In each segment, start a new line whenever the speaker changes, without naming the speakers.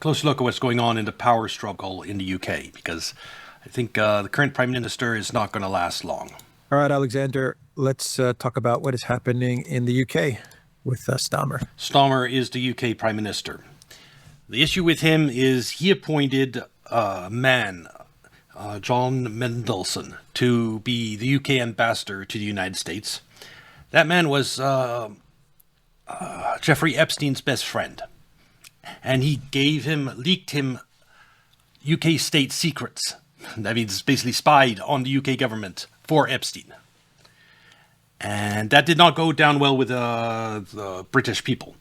close look at what's going on in the power struggle in the UK, because I think the current Prime Minister is not going to last long.
All right, Alexander, let's talk about what is happening in the UK with Starmer.
Starmer is the UK Prime Minister. The issue with him is he appointed a man, John Mendelsohn, to be the UK ambassador to the United States. That man was Jeffrey Epstein's best friend. And he leaked him UK state secrets. That means basically spied on the UK government for Epstein. And that did not go down well with the British people.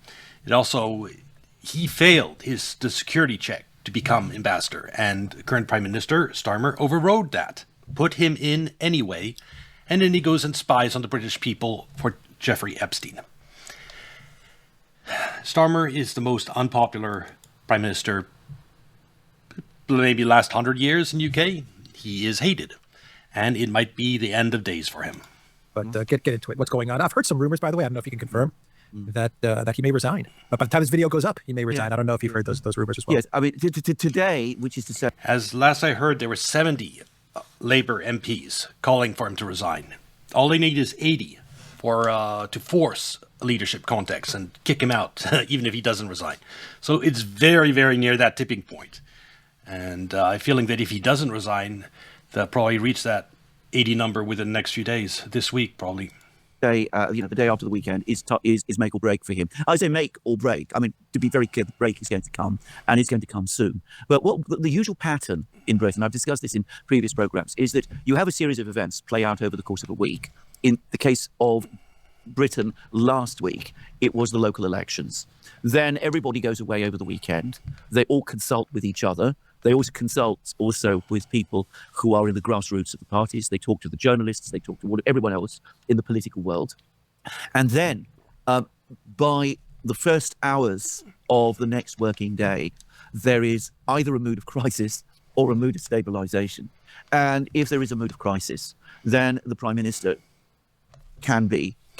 He failed the security check to become ambassador. And the current Prime Minister, Starmer, overrode that, put him in anyway. And then he goes and spies on the British people for Jeffrey Epstein. Starmer is the most unpopular Prime Minister maybe last 100 years in UK. He is hated. And it might be the end of days for him.
But get into it. What's going on? I've heard some rumors, by the way. I don't know if you can confirm that he may resign. But by the time this video goes up, he may resign. Yeah. I don't know if you've heard those rumors as well.
Yes, I mean, today, which is to say...
As last I heard, there were 70 Labour MPs calling for him to resign. All they need is 80 to force a leadership context and kick him out, even if he doesn't resign. So it's very, very near that tipping point. And I'm feeling that if he doesn't resign, they'll probably reach that 80 number within the next few days, this week probably.
The day after the weekend is make or break for him. I say make or break. I mean, to be very clear, the break is going to come, and it's going to come soon. But the usual pattern in Britain, I've discussed this in previous programs, is that you have a series of events play out over the course of a week. In the case of Britain last week, it was the local elections. Then everybody goes away over the weekend. They all consult with each other. They also consult with people who are in the grassroots of the parties. They talk to the journalists. They talk to everyone else in the political world. And then by the first hours of the next working day, there is either a mood of crisis or a mood of stabilization. And if there is a mood of crisis, then the Prime Minister can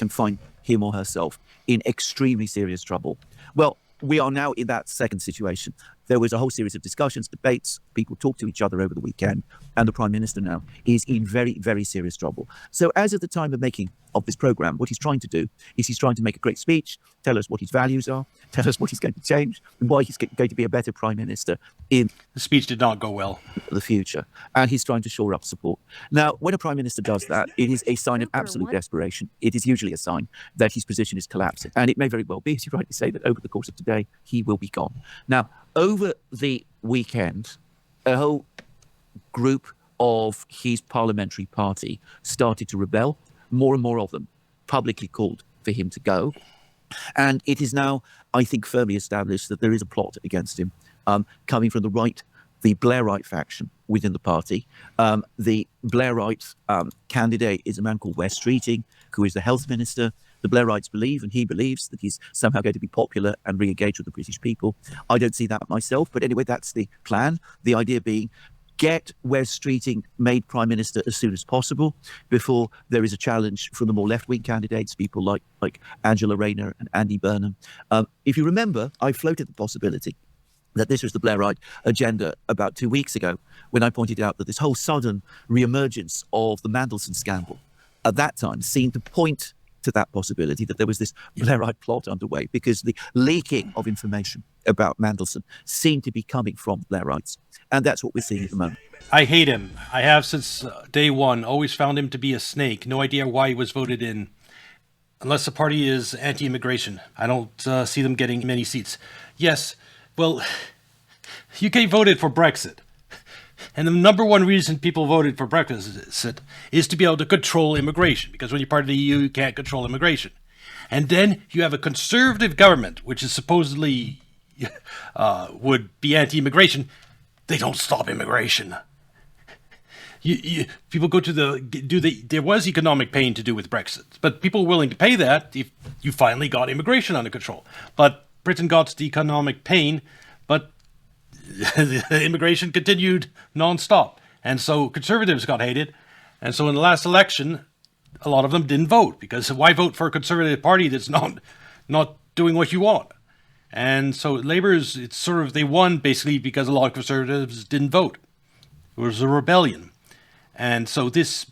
find him or herself in extremely serious trouble. Well, we are now in that second situation. There was a whole series of discussions, debates, people talked to each other over the weekend, and the Prime Minister now is in very, very serious trouble. So as of the time of making of this program, what he's trying to do is he's trying to make a great speech, tell us what his values are, tell us what he's going to change, and why he's going to be a better Prime Minister in
the speech did not go well.
The future. And he's trying to shore up support. Now, when a Prime Minister does that, it is a sign of absolute desperation. It is usually a sign that his position is collapsing. And it may very well be, as you rightly say, that over the course of today, he will be gone. Now, over the weekend, a whole group of his parliamentary party started to rebel. More and more of them publicly called for him to go. And it is now, I think, firmly established that there is a plot against him coming from the right, the Blairite faction within the party. The Blairite candidate is a man called Wes Streeting, who is the health minister. The Blairites believe, and he believes, that he's somehow going to be popular and re-engage with the British people. I don't see that myself, but anyway, that's the plan. The idea being, get Wes Streeting made Prime Minister as soon as possible before there is a challenge from the more left-wing candidates, people like Angela Rayner and Andy Burnham. If you remember, I floated the possibility that this was the Blairite agenda about 2 weeks ago, when I pointed out that this whole sudden re-emergence of the Mandelson scandal at that time seemed to point to that possibility, that there was this Blairite plot underway, because the leaking of information about Mandelson seemed to be coming from Blairites. And that's what we're seeing at the moment.
I hate him. I have since day one. Always found him to be a snake. No idea why he was voted in. Unless the party is anti-immigration, I don't see them getting many seats. Yes, well, UK voted for Brexit. And the number one reason people voted for Brexit is to be able to control immigration, because when you're part of the EU, you can't control immigration. And then you have a conservative government, which is supposedly would be anti-immigration. They don't stop immigration. People go to there was economic pain to do with Brexit, but people were willing to pay that if you finally got immigration under control. But Britain got the economic pain, but the immigration continued non-stop. And so conservatives got hated. And so in the last election, a lot of them didn't vote, because why vote for a conservative party that's not doing what you want? And so Labour's, it's sort of, they won basically because a lot of Conservatives didn't vote. It was a rebellion. And so this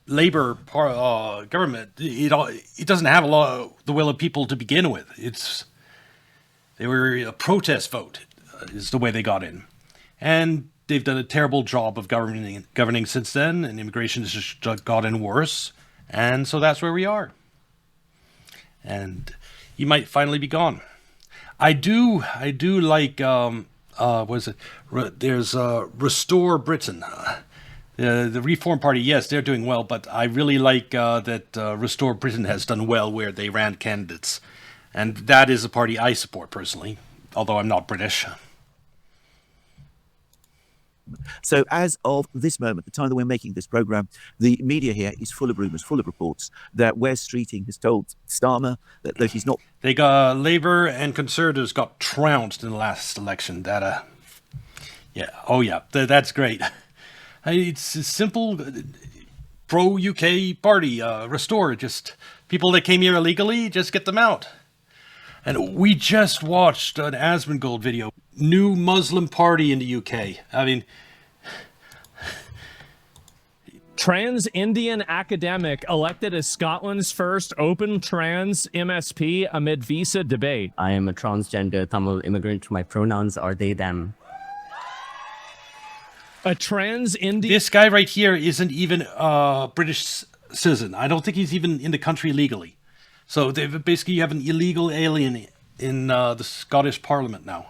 Labour government, it doesn't have a lot of the will of people to begin with. They were a protest vote, is the way they got in. And they've done a terrible job of governing since then, and immigration has just gotten worse. And so that's where we are. And he might finally be gone. I do like, there's Restore Britain. The Reform Party, yes, they're doing well, but I really like that Restore Britain has done well where they ran candidates. And that is a party I support personally, although I'm not British.
So as of this moment, the time that we're making this program, the media here is full of rumours, full of reports that Wes Streeting has told Starmer that he's not...
They got Labour and Conservatives got trounced in the last election. That's great. It's a simple pro-UK party, Restore. Just people that came here illegally, just get them out. And we just watched an Asmongold video. New Muslim party in the UK. I mean...
Trans Indian academic elected as Scotland's first open trans MSP amid visa debate.
I am a transgender Tamil immigrant. My pronouns are they, them.
A trans Indian...
This guy right here isn't even a British citizen. I don't think he's even in the country legally. So basically you have an illegal alien in the Scottish Parliament now.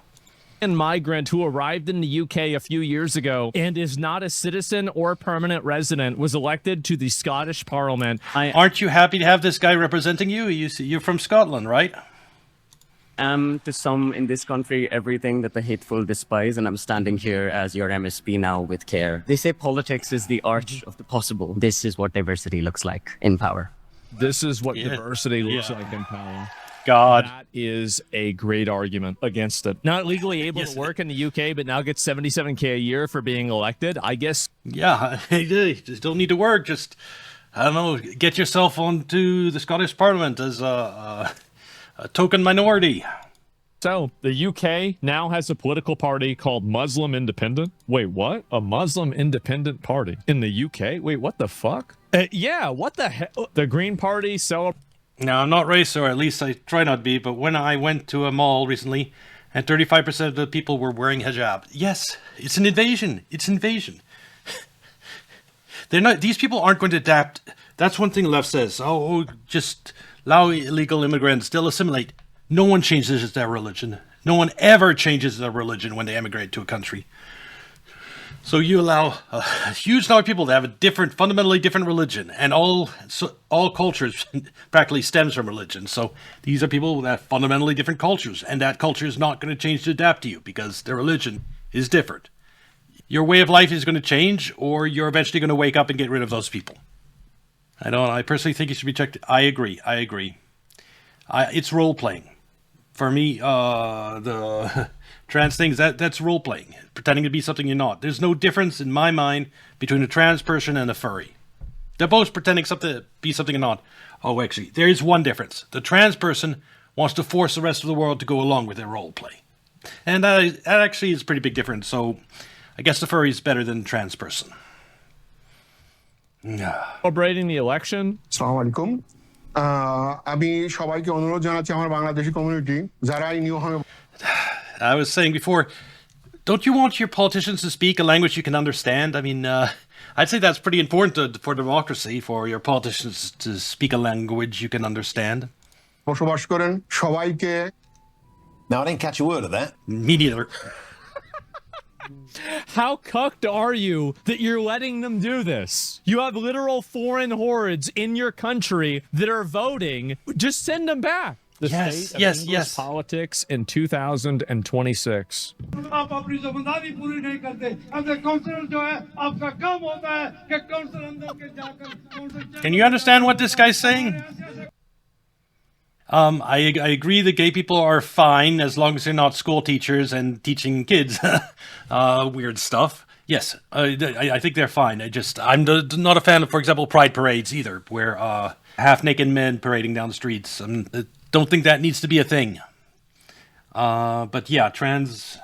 Migrant who arrived in the UK a few years ago and is not a citizen or permanent resident was elected to the Scottish Parliament.
Aren't you happy to have this guy representing you? You're from Scotland, right?
To some in this country, everything that the hateful despise, and I'm standing here as your MSP now with care. They say politics is the arch of the possible. This is what diversity looks like in power.
This is what diversity looks like in power.
God.
That is a great argument against it. Not legally able to work in the UK, but now gets $77K a year for being elected. I guess.
Yeah, just don't need to work. Just, I don't know, get yourself onto the Scottish Parliament as a token minority.
So, the UK now has a political party called Muslim Independent. Wait, what? A Muslim Independent Party in the UK? Wait, what the fuck? Yeah, what the hell? The Green Party celebrates.
Now, I'm not racist, or at least I try not to be, but when I went to a mall recently, and 35% of the people were wearing hijab. Yes, it's an invasion. It's invasion. They're not. These people aren't going to adapt. That's one thing the left says. Oh, just allow illegal immigrants. They'll assimilate. No one changes their religion. No one ever changes their religion when they emigrate to a country. So you allow a huge number of people to have a fundamentally different religion, and all cultures practically stems from religion. So these are people that have fundamentally different cultures, and that culture is not going to change to adapt to you because their religion is different. Your way of life is going to change, or you're eventually going to wake up and get rid of those people. I personally think it should be checked. I agree. It's role playing. For me, the trans things, that's role playing, pretending to be something you're not. There's no difference in my mind between a trans person and a furry. They're both pretending to be something you're not. Oh, actually, there is one difference. The trans person wants to force the rest of the world to go along with their role play. And that actually is a pretty big difference. So I guess the furry is better than the trans person.
Celebrating the election.
Assalamu alaikum. আমি সবাইকে অনুরোধ জানাচ্ছি আমার Bangladeshi community যারা এই নিয়মে
I was saying before, don't you want your politicians to speak a language you can understand? I mean, I'd say that's pretty important for democracy, for your politicians to speak a language you can understand.
বসবাস করেন সবাইকে.
Now, I didn't catch a word of that.
Me neither.
How cucked are you that you're letting them do this? You have literal foreign hordes in your country that are voting. Just send them back. The state of English politics in 2026.
आप अपनी जिम्मेदारी पूरी नहीं करते अब counsellor जो है आपका काम होता है कि काउंसलर अंदर के जाकर
Can you understand what this guy's saying? I agree that gay people are fine as long as they're not school teachers and teaching kids weird stuff. Yes, I think they're fine. I'm not a fan of, for example, pride parades either, where half-naked men parading down the streets. I don't think that needs to be a thing. But yeah, trans.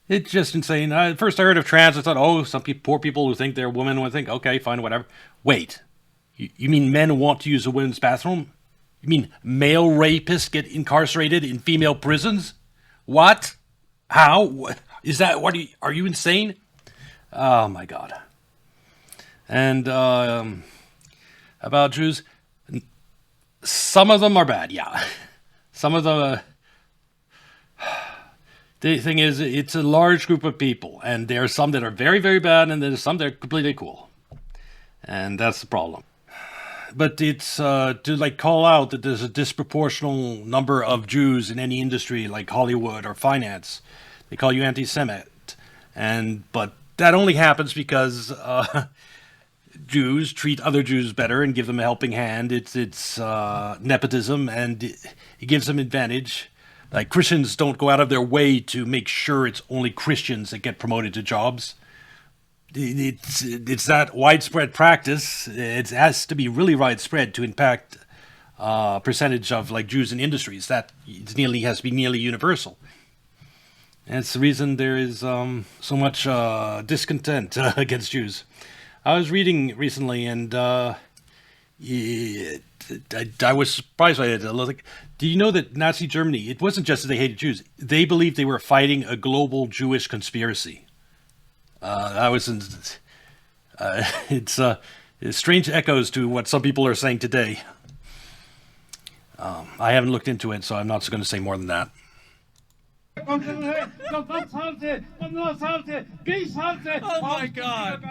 It's just insane. First I heard of trans, I thought, oh, some poor people who think they're women would think, okay, fine, whatever. Wait, you mean men want to use a women's bathroom? You mean male rapists get incarcerated in female prisons? What? How? What? Is that, are you insane? Oh my God. And about Jews, some of them are bad, yeah. Some of them, the thing is, it's a large group of people, and there are some that are very, very bad, and there's some that are completely cool. And that's the problem. But it's to like call out that there's a disproportional number of Jews in any industry, like Hollywood or finance. They call you anti-Semite. But that only happens because Jews treat other Jews better and give them a helping hand. It's nepotism, and it gives them advantage. Like, Christians don't go out of their way to make sure it's only Christians that get promoted to jobs. It's that widespread practice. It has to be really widespread to impact percentage of like Jews in industries. That it has to be nearly universal. And it's the reason there is so much discontent against Jews. I was reading recently, and I was surprised by it. Like, do you know that Nazi Germany, it wasn't just that they hated Jews. They believed they were fighting a global Jewish conspiracy. It's strange echoes to what some people are saying today. I haven't looked into it, so I'm not going to say more than that.
Oh my God.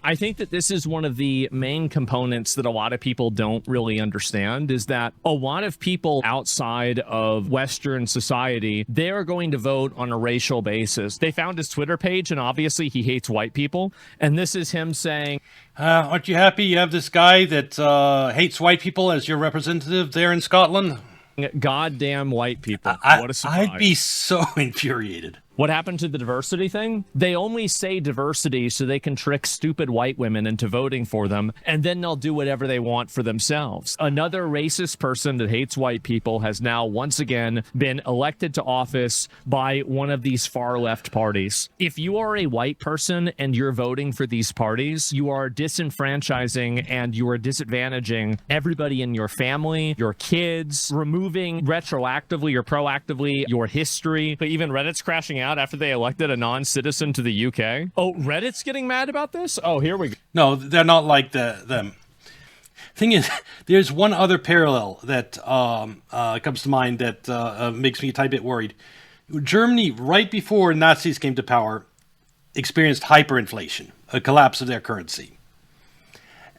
I think that this is one of the main components that a lot of people don't really understand, is that a lot of people outside of Western society, they are going to vote on a racial basis. They found his Twitter page, and obviously he hates white people. And this is him saying,
aren't you happy you have this guy that hates white people as your representative there in Scotland?
goddamn white people. What a surprise.
I'd be so infuriated.
What happened to the diversity thing? They only say diversity so they can trick stupid white women into voting for them, and then they'll do whatever they want for themselves. Another racist person that hates white people has now once again been elected to office by one of these far left parties. If you are a white person and you're voting for these parties, you are disenfranchising and you are disadvantaging everybody in your family, your kids, removing retroactively or proactively your history. But even Reddit's crashing out after they elected a non-citizen to the UK. Oh, Reddit's getting mad about this? Oh, here we go.
No, they're not like them. Thing is, there's one other parallel that comes to mind that makes me a tiny bit worried. Germany, right before Nazis came to power, experienced hyperinflation, a collapse of their currency.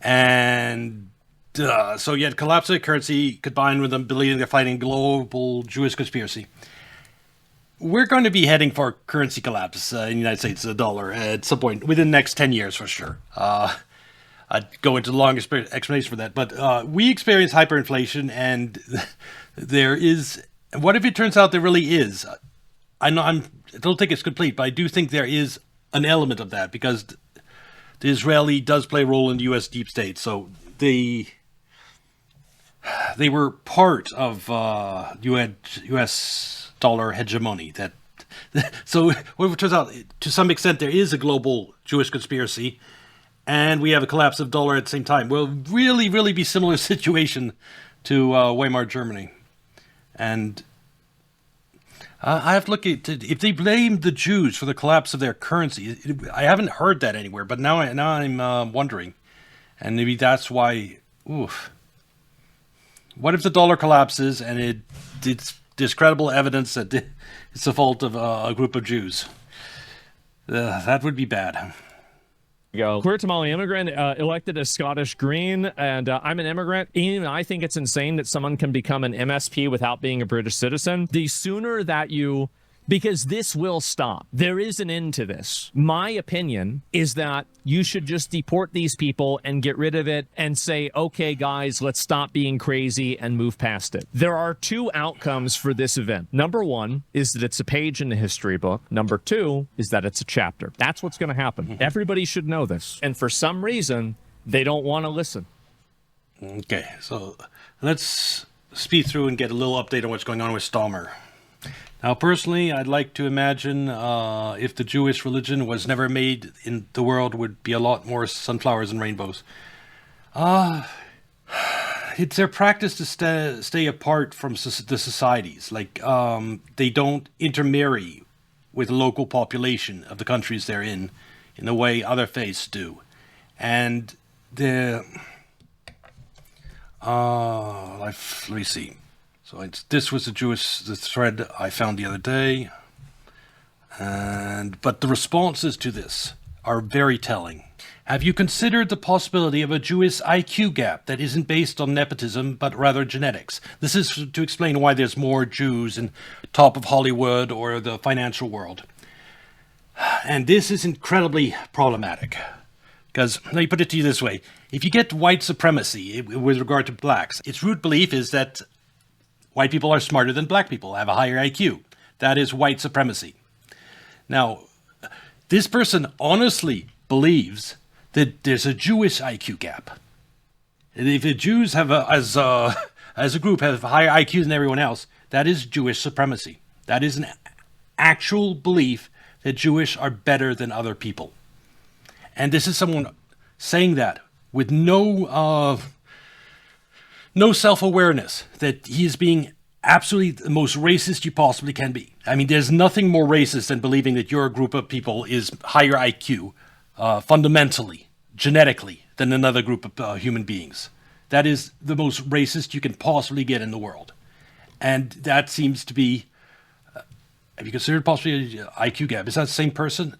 And so you had collapse of their currency combined with them believing they're fighting global Jewish conspiracy. We're going to be heading for currency collapse in the United States, the dollar, at some point within the next 10 years for sure. I'd go into the longest explanation for that. But we experience hyperinflation, and there is... What if it turns out there really is? I don't think it's complete, but I do think there is an element of that, because the Israeli does play a role in the U.S. deep state. So they were part of U.S. dollar hegemony. So what it turns out, to some extent, there is a global Jewish conspiracy, and we have a collapse of dollar at the same time. Will really, really be similar situation to Weimar Germany. And I have to look at if they blame the Jews for the collapse of their currency. I haven't heard that anywhere, but now I'm wondering, and maybe that's why. Oof. What if the dollar collapses and there's credible evidence that it's the fault of a group of Jews? That would be bad.
Queer Tamale immigrant elected as Scottish Green, and I'm an immigrant. Even I think it's insane that someone can become an MSP without being a British citizen. The sooner that because this will stop. There is an end to this. My opinion is that you should just deport these people and get rid of it and say, okay, guys, let's stop being crazy and move past it. There are two outcomes for this event. Number one is that it's a page in the history book. Number two is that it's a chapter. That's what's going to happen. Everybody should know this. And for some reason, they don't want to listen.
Okay, so let's speed through and get a little update on what's going on with Stalmer. Now, personally, I'd like to imagine if the Jewish religion was never made in the world, would be a lot more sunflowers and rainbows. It's their practice to stay apart from the societies. Like, they don't intermarry with the local population of the countries they're in the way other faiths do. And let me see. So this was the thread I found the other day. But the responses to this are very telling. Have you considered the possibility of a Jewish IQ gap that isn't based on nepotism, but rather genetics? This is to explain why there's more Jews in top of Hollywood or the financial world. And this is incredibly problematic. Because, let me put it to you this way. If you get white supremacy with regard to blacks, its root belief is that white people are smarter than black people, have a higher IQ. That is white supremacy. Now, this person honestly believes that there's a Jewish IQ gap. And if the Jews have as a group have a higher IQ than everyone else, that is Jewish supremacy. That is an actual belief that Jewish are better than other people. And this is someone saying that with no self-awareness that he is being absolutely the most racist you possibly can be. I mean, there's nothing more racist than believing that your group of people is higher IQ, fundamentally, genetically, than another group of human beings. That is the most racist you can possibly get in the world. And that seems to be, have you considered possibly an IQ gap? Is that the same person?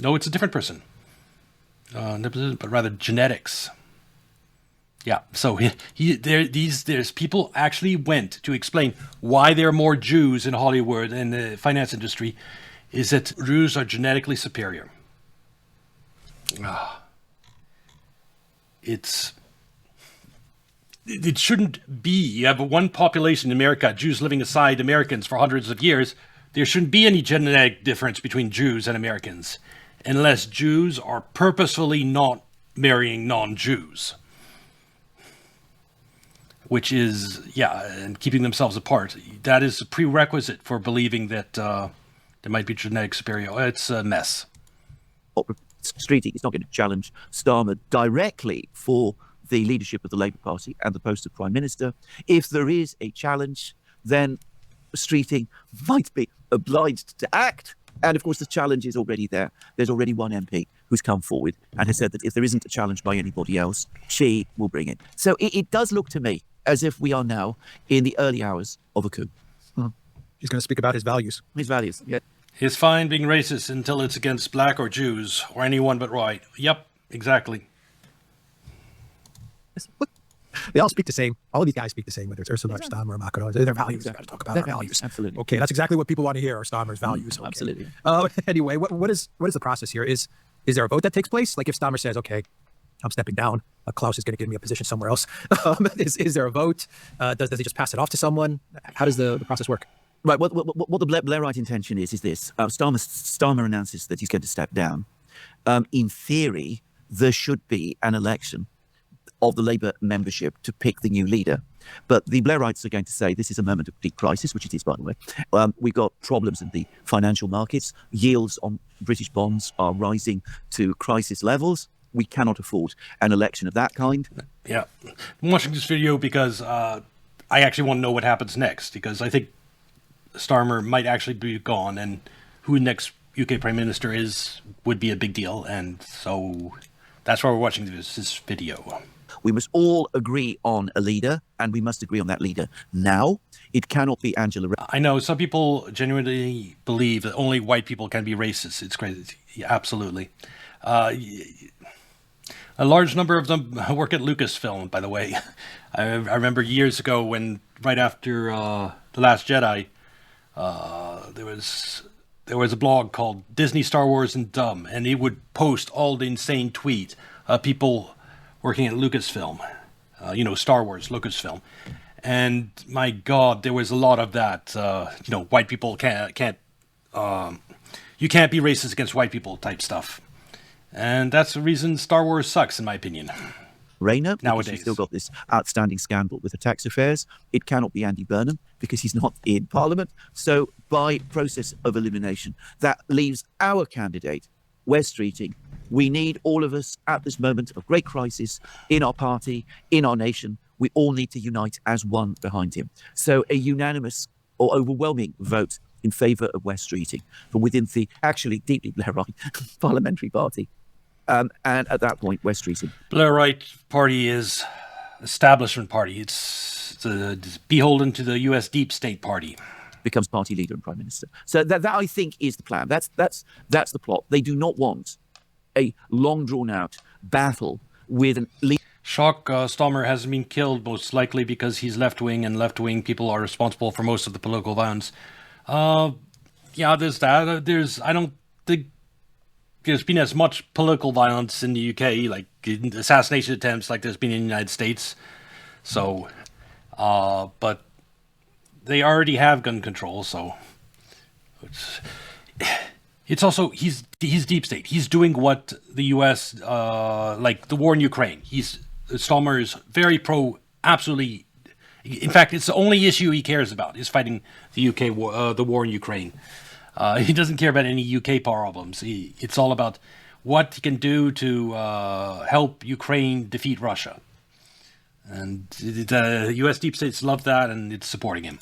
No, it's a different person. But rather genetics. Yeah, so there's people actually went to explain why there are more Jews in Hollywood and the finance industry, is that Jews are genetically superior. It shouldn't be. You have one population in America, Jews living aside Americans for hundreds of years. There shouldn't be any genetic difference between Jews and Americans, unless Jews are purposefully not marrying non-Jews. Which is, and keeping themselves apart. That is a prerequisite for believing that there might be genetic superiority. It's a mess.
Streeting is not going to challenge Starmer directly for the leadership of the Labour Party and the post of Prime Minister. If there is a challenge, then Streeting might be obliged to act. And of course, the challenge is already there. There's already one MP who's come forward and has said that if there isn't a challenge by anybody else, she will bring it. So it does look to me as if we are now in the early hours of a coup.
He's going to speak about his values.
His values, yeah.
It's fine being racist until it's against black or Jews or anyone but white. Yep, exactly.
They all speak the same. All of these guys speak the same, whether it's Ursula, Starmer, or Macron. Their values. We've got to talk about their values.
Absolutely.
Okay, that's exactly what people want to hear, are Starmer's values. Okay.
Absolutely.
Anyway, what is the process here? Is there a vote that takes place? Like if Starmer says, okay, I'm stepping down, Klaus is going to give me a position somewhere else. Is there a vote? Does he just pass it off to someone? How does the process work?
Right. What the Blairite intention is this. Starmer announces that he's going to step down. In theory, there should be an election of the Labour membership to pick the new leader. But the Blairites are going to say this is a moment of deep crisis, which it is, by the way. We've got problems in the financial markets. Yields on British bonds are rising to crisis levels. We cannot afford an election of that kind.
Yeah. I'm watching this video because I actually want to know what happens next, because I think Starmer might actually be gone, and who next UK Prime Minister would be a big deal. And so that's why we're watching this video.
We must all agree on a leader, and we must agree on that leader now. It cannot be Angela.
I know some people genuinely believe that only white people can be racist. It's crazy. Yeah, absolutely. A large number of them work at Lucasfilm, by the way. I remember years ago when, right after The Last Jedi, there was a blog called Disney, Star Wars, and Dumb, and it would post all the insane tweets of people working at Lucasfilm, Star Wars, Lucasfilm. And my God, there was a lot of that, white people you can't be racist against white people type stuff. And that's the reason Star Wars sucks, in my opinion.
Rayner, because
Nowadays.
she's still got this outstanding scandal with her tax affairs. It cannot be Andy Burnham because he's not in Parliament. So by process of elimination, that leaves our candidate, Wes Streeting. We need all of us at this moment of great crisis in our party, in our nation. We all need to unite as one behind him. So a unanimous or overwhelming vote in favour of Wes Streeting from within the actually deeply Blairite parliamentary party. And at that point, Wes Streeting.
Blairite party is establishment party. It's beholden to the U.S. deep state party.
Becomes party leader and prime minister. So that I think is the plan. That's the plot. They do not want a long drawn out battle with an leader.
Shock, Stammer hasn't been killed, most likely because he's left-wing, and left-wing people are responsible for most of the political violence. Yeah, there's that. I don't think there's been as much political violence in the UK, like assassination attempts, like there's been in the United States. So, but they already have gun control, so it's also he's deep state. He's doing what the U.S. Like the war in Ukraine. Stammer is very pro. Absolutely, in fact, it's the only issue he cares about is fighting the UK war, the war in Ukraine. He doesn't care about any UK problems. It's all about what he can do to help Ukraine defeat Russia. And the U.S. deep states love that, and it's supporting him.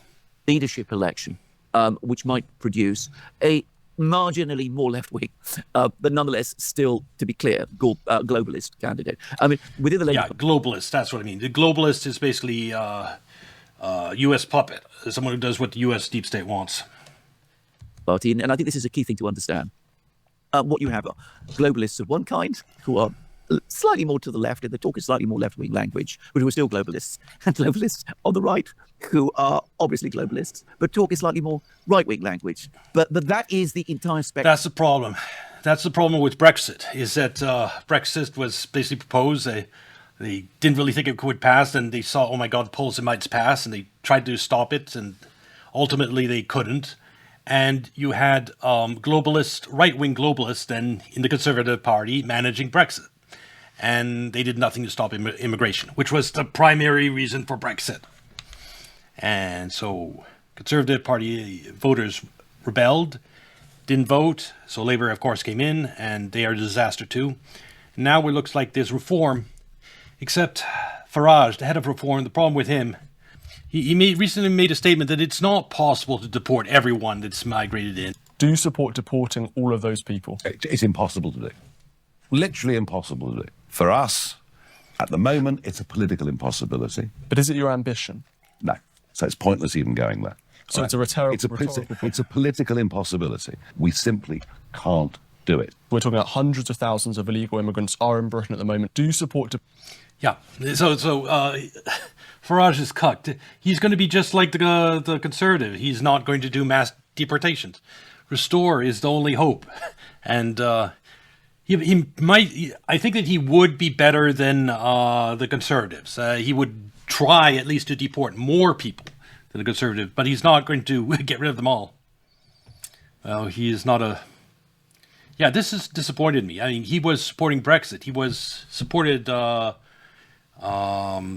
Leadership election, which might produce a marginally more left-wing, but nonetheless still, to be clear, globalist candidate. I mean, within the Labour
globalist, that's what I mean. The globalist is basically U.S. puppet, someone who does what the U.S. deep state wants.
Party, and I think this is a key thing to understand. What you have are globalists of one kind who are slightly more to the left, and they talk a slightly more left-wing language, but who are still globalists, and globalists on the right who are obviously globalists, but talk a slightly more right-wing language. But that is the entire spectrum.
That's the problem. That's the problem with Brexit, is that Brexit was basically proposed. They didn't really think it would pass, and they saw, oh my God, the polls, it might pass, and they tried to stop it, and ultimately they couldn't. And you had globalist, right-wing globalists then in the Conservative Party managing Brexit. And they did nothing to stop immigration, which was the primary reason for Brexit. And so Conservative Party voters rebelled, didn't vote. So Labour, of course, came in, and they are a disaster too. And now it looks like there's reform, except Farage, the head of reform, the problem with him, he recently made a statement that it's not possible to deport everyone that's migrated in.
Do you support deporting all of those people?
It's impossible to do. Literally impossible to do. For us, at the moment, it's a political impossibility.
But is it your ambition?
No. So it's pointless even going there.
So it's a rhetorical...
It's a political impossibility. We simply can't do it.
We're talking about hundreds of thousands of illegal immigrants are in Britain at the moment. Do you support...
Yeah. So Farage is cucked. He's going to be just like the Conservative. He's not going to do mass deportations. Restore is the only hope. And he might... I think that he would be better than the Conservatives. He would try at least to deport more people than the Conservative, but he's not going to get rid of them all. Well, he is not a... Yeah, this has disappointed me. I mean, he was supporting Brexit. He was supported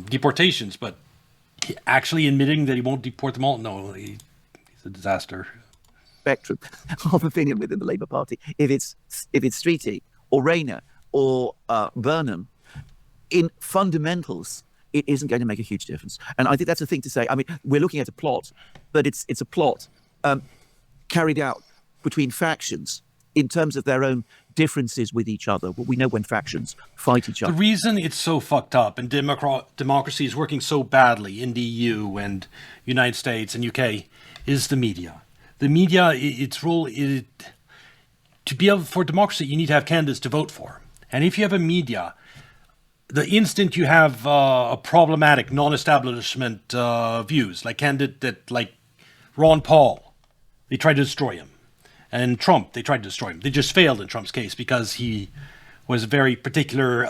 deportations, but actually admitting that he won't deport them all? No, he's a disaster.
Spectrum of opinion within the Labour Party. If it's Streeting or Rayner or Burnham, in fundamentals, it isn't going to make a huge difference. And I think that's the thing to say. I mean, we're looking at a plot, but it's a plot carried out between factions in terms of their own differences with each other. Well, we know when factions fight each other. The
reason it's so fucked up and democracy is working so badly in the EU and United States and UK is the media. The media, its role is to be able for democracy, you need to have candidates to vote for. And if you have a media, the instant you have a problematic non-establishment views, like candidate that, like Ron Paul, they tried to destroy him. And Trump, they tried to destroy him. They just failed in Trump's case because he was very particular,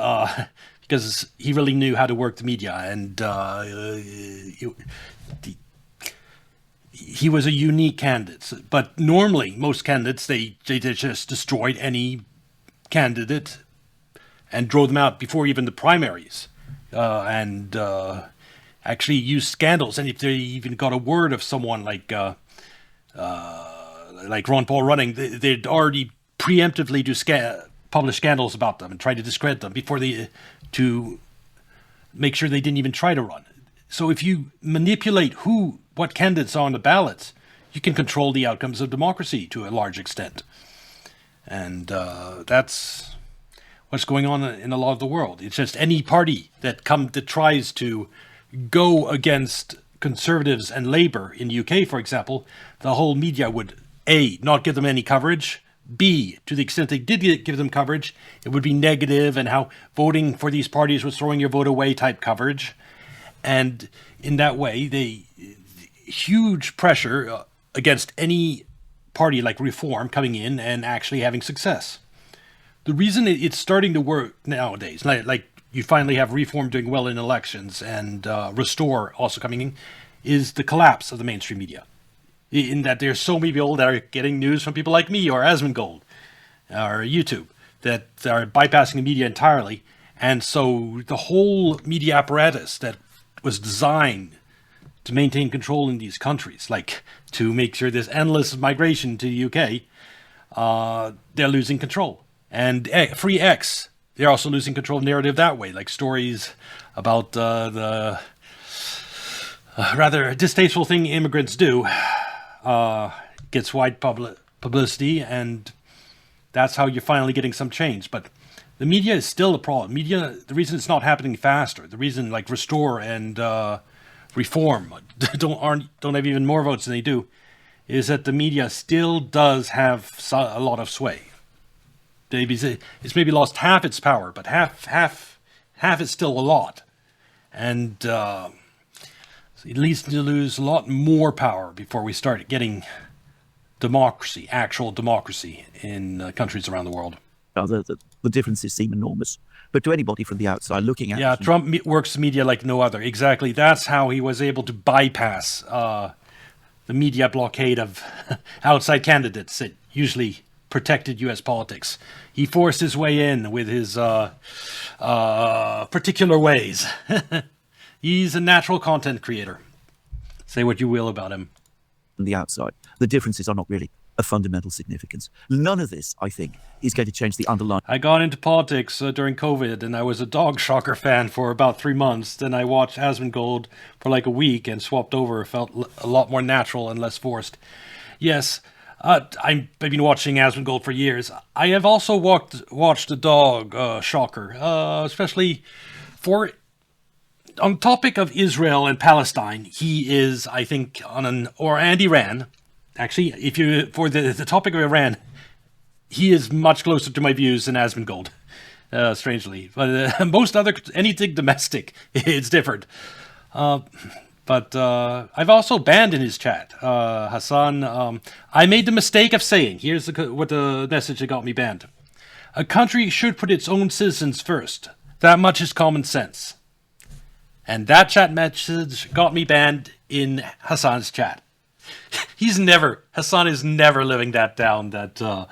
because he really knew how to work the media. And he was a unique candidate. But normally, most candidates, they just destroyed any candidate and drove them out before even the primaries. and actually use scandals. And if they even got a word of someone like Ron Paul running, they'd already preemptively publish scandals about them and try to discredit them before to make sure they didn't even try to run. So if you manipulate what candidates are on the ballots, you can control the outcomes of democracy to a large extent. And that's what's going on in a lot of the world. It's just any party that tries to go against conservatives and Labour in the UK, for example, the whole media would A, not give them any coverage, B, to the extent they did give them coverage, it would be negative and how voting for these parties was throwing your vote away type coverage. And in that way, huge pressure against any party like Reform coming in and actually having success. The reason it's starting to work nowadays, like you finally have Reform doing well in elections and Restore also coming in, is the collapse of the mainstream media. In that there's so many people that are getting news from people like me or Asmongold or YouTube that are bypassing the media entirely. And so the whole media apparatus that was designed to maintain control in these countries, like to make sure there's endless migration to the UK, they're losing control. And Free X, they're also losing control of narrative that way, like stories about the rather distasteful thing immigrants do gets wide publicity, and that's how you're finally getting some change. But the media is still a problem. Media, the reason it's not happening faster, the reason like Restore and Reform don't have even more votes than they do, is that the media still does have a lot of sway. It's maybe lost half its power, but half is still a lot, and so it leads to lose a lot more power before we start getting democracy, actual democracy in countries around the world.
The differences seem enormous, but to anybody from the outside looking at
it, Trump works the media like no other. Exactly, that's how he was able to bypass the media blockade of outside candidates that usually protected U.S. politics. He forced his way in with his particular ways. He's a natural content creator. Say what you will about him.
On the outside, the differences are not really of fundamental significance. None of this, I think, is going to change the underlying...
I got into politics during COVID, and I was a Dog Shocker fan for about 3 months. Then I watched Asmongold for like a week and swapped over. It felt a lot more natural and less forced. Yes, I've been watching Asmongold for years. I have also watched the Dog Shocker, especially for... On the topic of Israel and Palestine, he is, I think, and Iran. Actually, for the topic of Iran, he is much closer to my views than Asmongold, strangely. But anything domestic, it's different. But I've also banned in his chat, Hassan. I made the mistake of saying, here's what the message that got me banned. A country should put its own citizens first. That much is common sense. And that chat message got me banned in Hassan's chat. Hassan is never living that down, that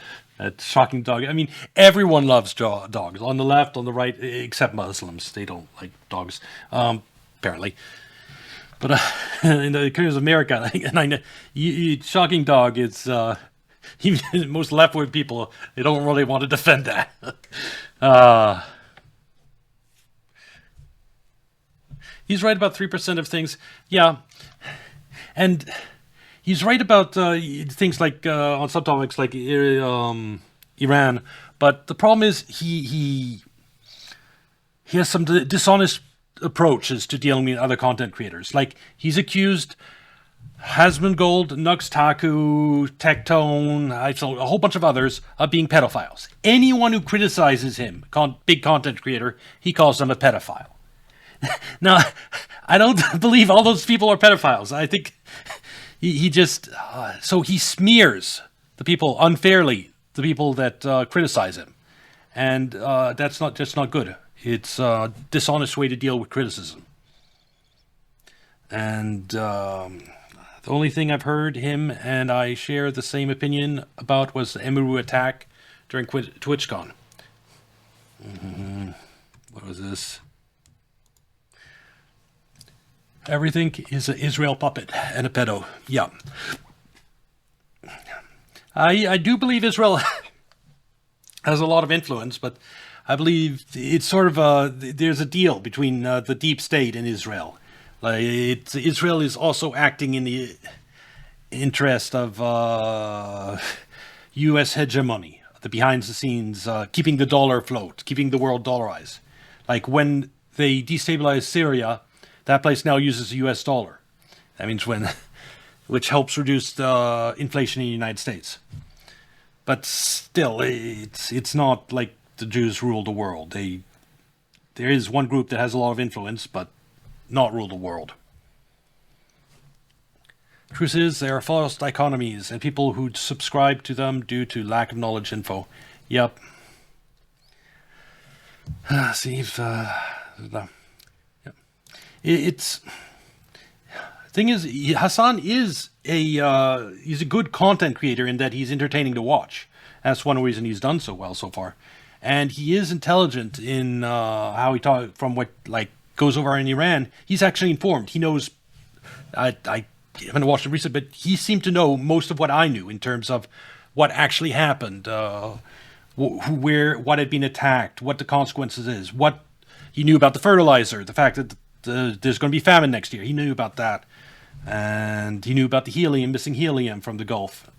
shocking dog. I mean, everyone loves dogs, on the left, on the right, except Muslims. They don't like dogs, apparently. But in the case of America, and I know, shocking dog, it's, even most left-wing people, they don't really want to defend that. He's right about 3% of things. Yeah. And he's right about things like, on some topics like Iran. But the problem is he has some dishonest approaches to dealing with other content creators. Like, he's accused Asmongold, Nuxtaku, Tectone, a whole bunch of others of being pedophiles. Anyone who criticizes him, big content creator, he calls them a pedophile. Now, I don't believe all those people are pedophiles. I think he just... so he smears the people unfairly, the people that criticize him. And that's not good. It's a dishonest way to deal with criticism. And the only thing I've heard him and I share the same opinion about was the Emiru attack during TwitchCon. What was this? Everything is an Israel puppet and a pedo. Yeah. I do believe Israel has a lot of influence, but I believe it's sort of there's a deal between the deep state and Israel. Israel is also acting in the interest of U.S. hegemony, the behind-the-scenes, keeping the dollar afloat, keeping the world dollarized. Like when they destabilize Syria, that place now uses the U.S. dollar. That means which helps reduce the inflation in the United States. But still, it's not like the Jews rule the world. There is one group that has a lot of influence, but not rule the world. Truth is, there are false dichotomies and people who subscribe to them due to lack of knowledge info. Yep. See if yep. It's thing is, Hassan is he's a good content creator in that he's entertaining to watch. That's one reason he's done so well so far, and he is intelligent in how he talks from what goes over in Iran. He's actually informed. He knows. I haven't watched it recently, but he seemed to know most of what I knew in terms of what actually happened, what had been attacked, what the consequences is, what he knew about the fertilizer, the fact that there's going to be famine next year. He knew about that, and he knew about the helium, missing helium from the Gulf.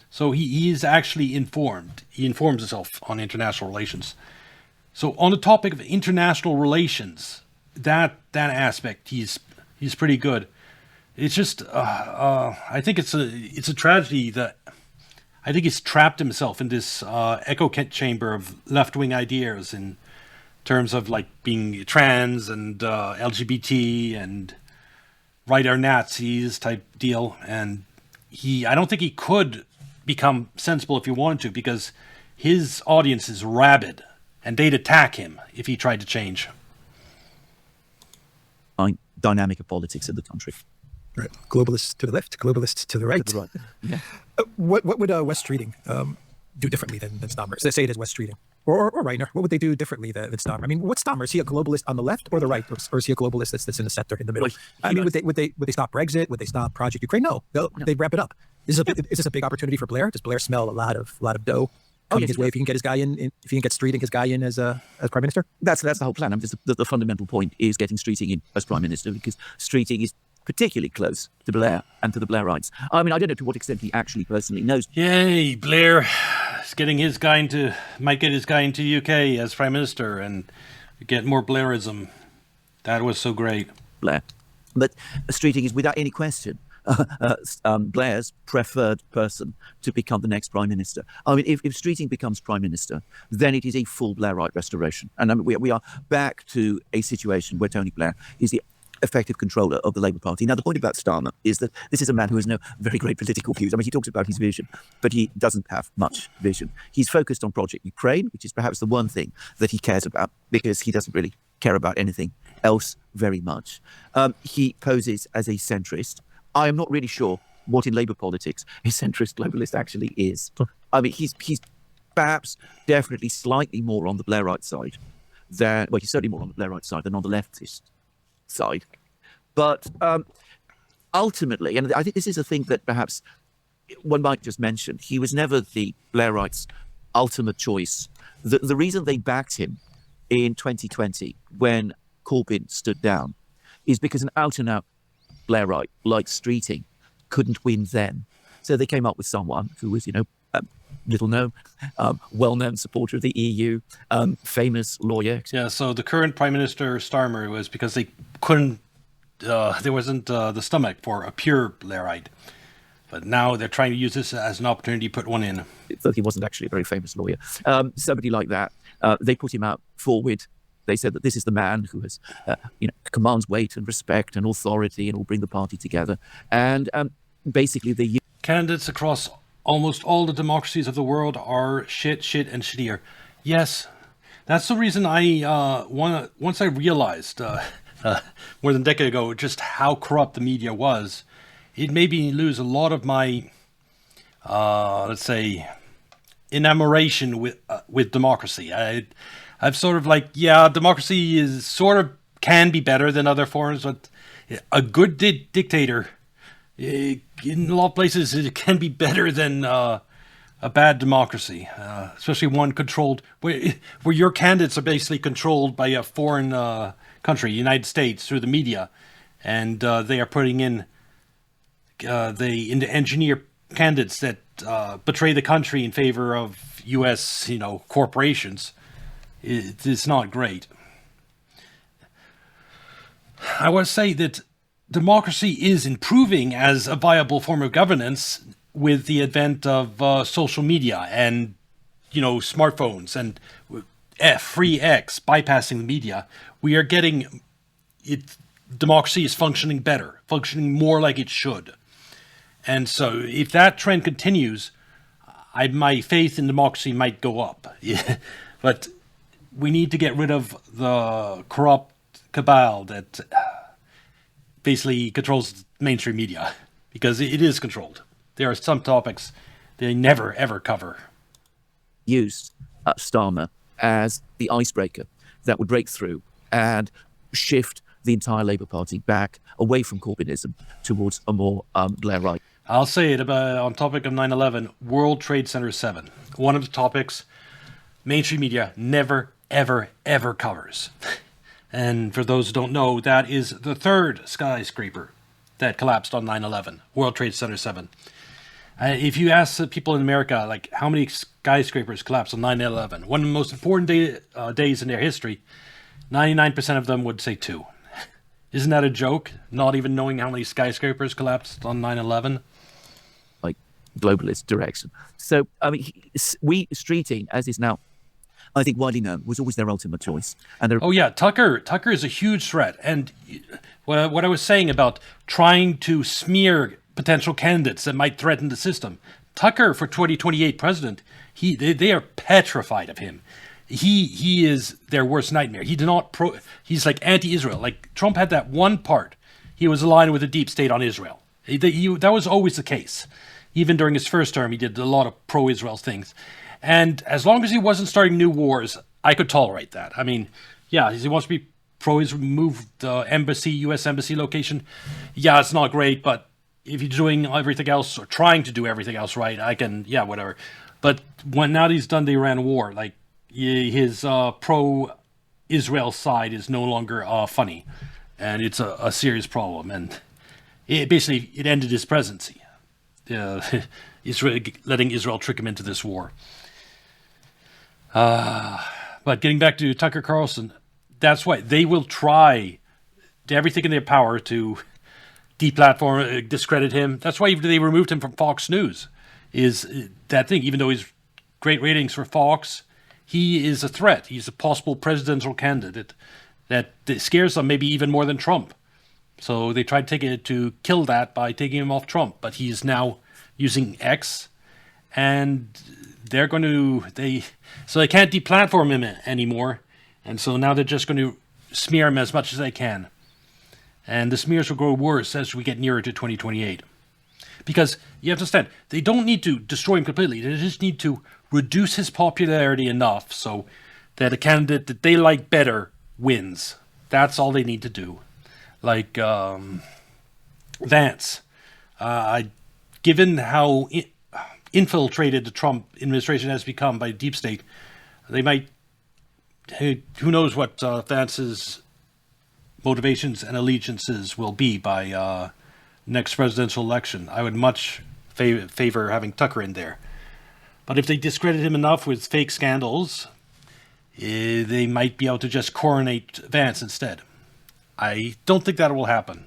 So he is actually informed. He informs himself on international relations. So on the topic of international relations, that aspect, he's pretty good. It's just, I think it's a tragedy that I think he's trapped himself in this echo chamber of left-wing ideas in terms of being trans and LGBT and right-are Nazis type deal. And I don't think he could become sensible if he wanted to, because his audience is rabid and they'd attack him if he tried to change.
Dynamic of politics in the country.
Right. Globalists to the left, globalists to the right.
To the right. Yeah.
What would Wes Streeting do differently than Stammer? Let's say it is Wes Streeting. Or Reiner. What would they do differently than Stammer? I mean, what's Stammer? Is he a globalist on the left or the right? Or is he a globalist that's in the center, in the middle? I mean, would they stop Brexit? Would they stop Project Ukraine? No. They'd wrap it up. Is this a big opportunity for Blair? Does Blair smell a lot of dough coming his way if he can get his guy in, if he can get Streeting his guy in as Prime Minister?
That's the whole plan. I mean, the fundamental point is getting Streeting in as Prime Minister, because Streeting is particularly close to Blair and to the Blairites. I mean, I don't know to what extent he actually personally knows.
Yay, Blair is getting might get his guy into the UK as Prime Minister and get more Blairism. That was so great.
Blair. But Streeting is without any question Blair's preferred person to become the next Prime Minister. I mean, if Streeting becomes Prime Minister, then it is a full Blairite restoration. And I mean, we are back to a situation where Tony Blair is the effective controller of the Labour Party. Now, the point about Starmer is that this is a man who has no very great political views. I mean, he talks about his vision, but he doesn't have much vision. He's focused on Project Ukraine, which is perhaps the one thing that he cares about, because he doesn't really care about anything else very much. He poses as a centrist. I am not really sure what in Labour politics a centrist globalist actually is. I mean, he's perhaps definitely slightly more on the Blairite side he's certainly more on the Blairite side than on the leftist side. But ultimately, and I think this is a thing that perhaps one might just mention, he was never the Blairites' ultimate choice. The reason they backed him in 2020 when Corbyn stood down is because an out-and-out Blairite like Streeting couldn't win then. So they came up with someone who was, little known, well-known supporter of the EU, famous lawyer.
Yeah, so the current Prime Minister Starmer was because they couldn't, there wasn't the stomach for a pure Blairite. But now they're trying to use this as an opportunity to put one in.
That he wasn't actually a very famous lawyer. Somebody like that, they put him out forward. They said that this is the man who has, commands weight and respect and authority and will bring the party together. And basically they...
Candidates across almost all the democracies of the world are shit, and shittier. Yes, that's the reason once I realized more than a decade ago just how corrupt the media was, it made me lose a lot of my, let's say, enamoration with democracy. I've sort of democracy is sort of can be better than other forms, but a good dictator, in a lot of places, it can be better than a bad democracy, especially one controlled, where your candidates are basically controlled by a foreign country, United States, through the media, and they are putting in, they engineer candidates that betray the country in favor of U.S. corporations. It's not great. I want to say that democracy is improving as a viable form of governance with the advent of social media and, smartphones and free X bypassing the media. We are getting it. Democracy is functioning better, functioning more like it should. And so if that trend continues, my faith in democracy might go up. But we need to get rid of the corrupt cabal that basically controls mainstream media, because it is controlled. There are some topics they never, ever cover.
Used Starmer as the icebreaker that would break through and shift the entire Labour Party back away from Corbynism towards a more Blairite.
I'll say it on topic of 9/11, World Trade Center 7. One of the topics mainstream media never, ever, ever covers. And for those who don't know, that is the third skyscraper that collapsed on 9/11, World Trade Center 7. If you ask the people in America, like, how many skyscrapers collapsed on 9/11, one of the most important days in their history, 99% of them would say 2. Isn't that a joke? Not even knowing how many skyscrapers collapsed on 9/11?
Like, globalist direction. So, I mean, streeting, as is now, I think, widely known, was always their ultimate choice. And
oh yeah, Tucker is a huge threat. And what I was saying about trying to smear potential candidates that might threaten the system, Tucker for 2028 president, they are petrified of him. He is their worst nightmare. He's like anti-Israel. Like, Trump had that one part. He was aligned with the deep state on Israel. That was always the case. Even during his first term, he did a lot of pro-Israel things. And as long as he wasn't starting new wars, I could tolerate that. I mean, yeah, he wants to be pro-Israel, move the U.S. embassy location. Yeah, it's not great, but if he's doing everything else or trying to do everything else right, I can, yeah, whatever. But now that he's done the Iran war, like, his pro-Israel side is no longer funny, and it's a serious problem. And it ended his presidency. Letting Israel trick him into this war. But getting back to Tucker Carlson, that's why they will try everything in their power to deplatform, discredit him. That's why they removed him from Fox News. Is that thing? Even though he's great ratings for Fox, he is a threat. He's a possible presidential candidate that scares them maybe even more than Trump. So they tried to kill that by taking him off Trump, but he's now using X, and they can't deplatform him anymore, and so now they're just going to smear him as much as they can. And the smears will grow worse as we get nearer to 2028. Because you have to understand, they don't need to destroy him completely. They just need to reduce his popularity enough so that a candidate that they like better wins. That's all they need to do. Like Vance. Given how infiltrated the Trump administration has become by deep state, they might, who knows what Vance's motivations and allegiances will be by next presidential election. I would much favor having Tucker in there. But if they discredit him enough with fake scandals, they might be able to just coronate Vance instead. I don't think that will happen,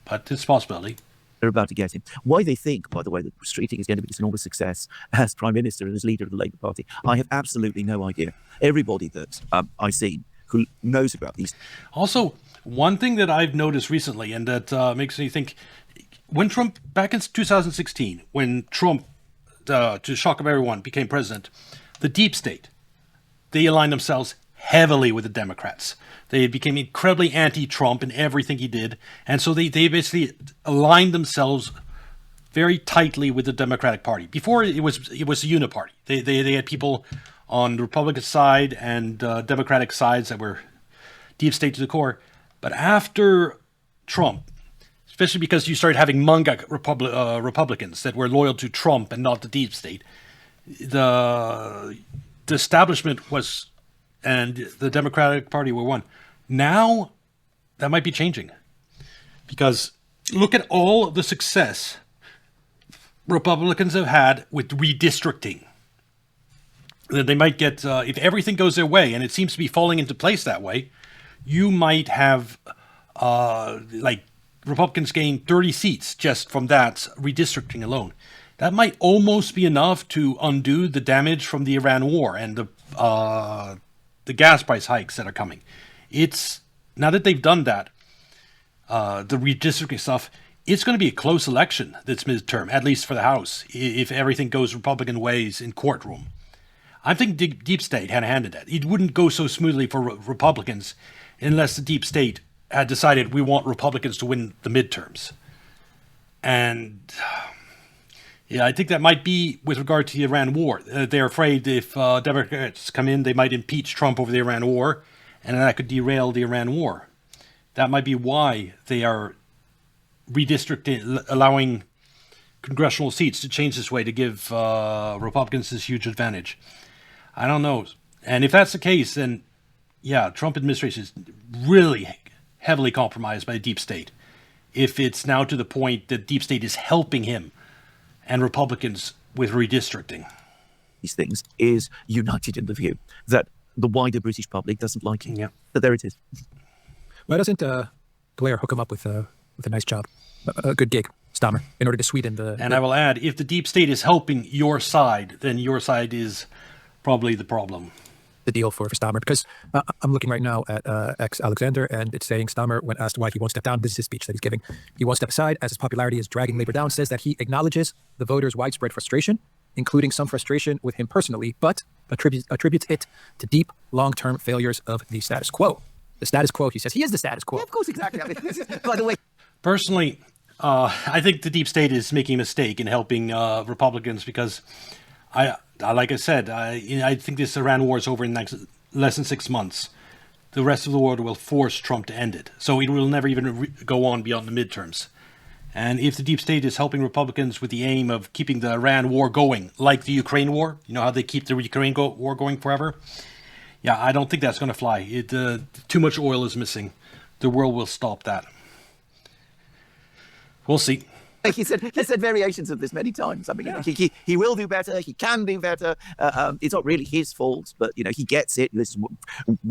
but it's a possibility.
They're about to get him. Why they think, by the way, that Streeting is going to be this enormous success as Prime Minister and as leader of the Labour Party, I have absolutely no idea. Everybody that I've seen who knows about these.
Also, one thing that I've noticed recently, and that makes me think, when Trump, back in 2016, when Trump, to the shock of everyone, became president, the deep state, they aligned themselves heavily with the Democrats. They became incredibly anti-Trump in everything he did. And so they basically aligned themselves very tightly with the Democratic Party. Before, it was a uniparty. They had people on the Republican side and Democratic sides that were deep state to the core. But after Trump, especially because you started having MAGA Republicans that were loyal to Trump and not the deep state, the establishment was, and the Democratic Party were one. Now, that might be changing. Because look at all the success Republicans have had with redistricting. They might get, if everything goes their way, and it seems to be falling into place that way, you might have, Republicans gain 30 seats just from that redistricting alone. That might almost be enough to undo the damage from the Iran war and the gas price hikes that are coming. It's, now that they've done that, the redistricting stuff, it's going to be a close election this midterm, at least for the House, if everything goes Republican ways in courtroom. I think deep state had a hand in that. It wouldn't go so smoothly for Republicans unless the deep state had decided we want Republicans to win the midterms. And yeah, I think that might be with regard to the Iran war. They're afraid if Democrats come in, they might impeach Trump over the Iran war, and that could derail the Iran war. That might be why they are redistricting, allowing congressional seats to change this way to give Republicans this huge advantage. I don't know. And if that's the case, then yeah, Trump administration is really heavily compromised by the deep state. If it's now to the point that deep state is helping him and Republicans with redistricting.
These things is united in the view that the wider British public doesn't like it.
Yeah.
But there it is.
Why doesn't Blair hook him up with a nice job, a good gig, Stammer, in order to sweeten the...
And I will add, if the deep state is helping your side, then your side is probably the problem.
The deal for Stammer, because I'm looking right now at Alexander, and it's saying Stammer, when asked why he won't step down, this is his speech that he's giving. He won't step aside as his popularity is dragging Labour down, says that he acknowledges the voters' widespread frustration, including some frustration with him personally, but attributes it to deep, long-term failures of the status quo. The status quo, he says, he is the status quo.
Yeah, of course, exactly. By the way,
personally, I think the deep state is making a mistake in helping Republicans because like I said, I think this Iran war is over in less than 6 months. The rest of the world will force Trump to end it. So it will never even go on beyond the midterms. And if the deep state is helping Republicans with the aim of keeping the Iran war going, like the Ukraine war, you know how they keep the Ukraine war going forever? Yeah, I don't think that's going to fly. Too much oil is missing. The world will stop that. We'll see.
He said variations of this many times. I mean, yeah. he will do better. He can do better. It's not really his fault, but he gets it. This is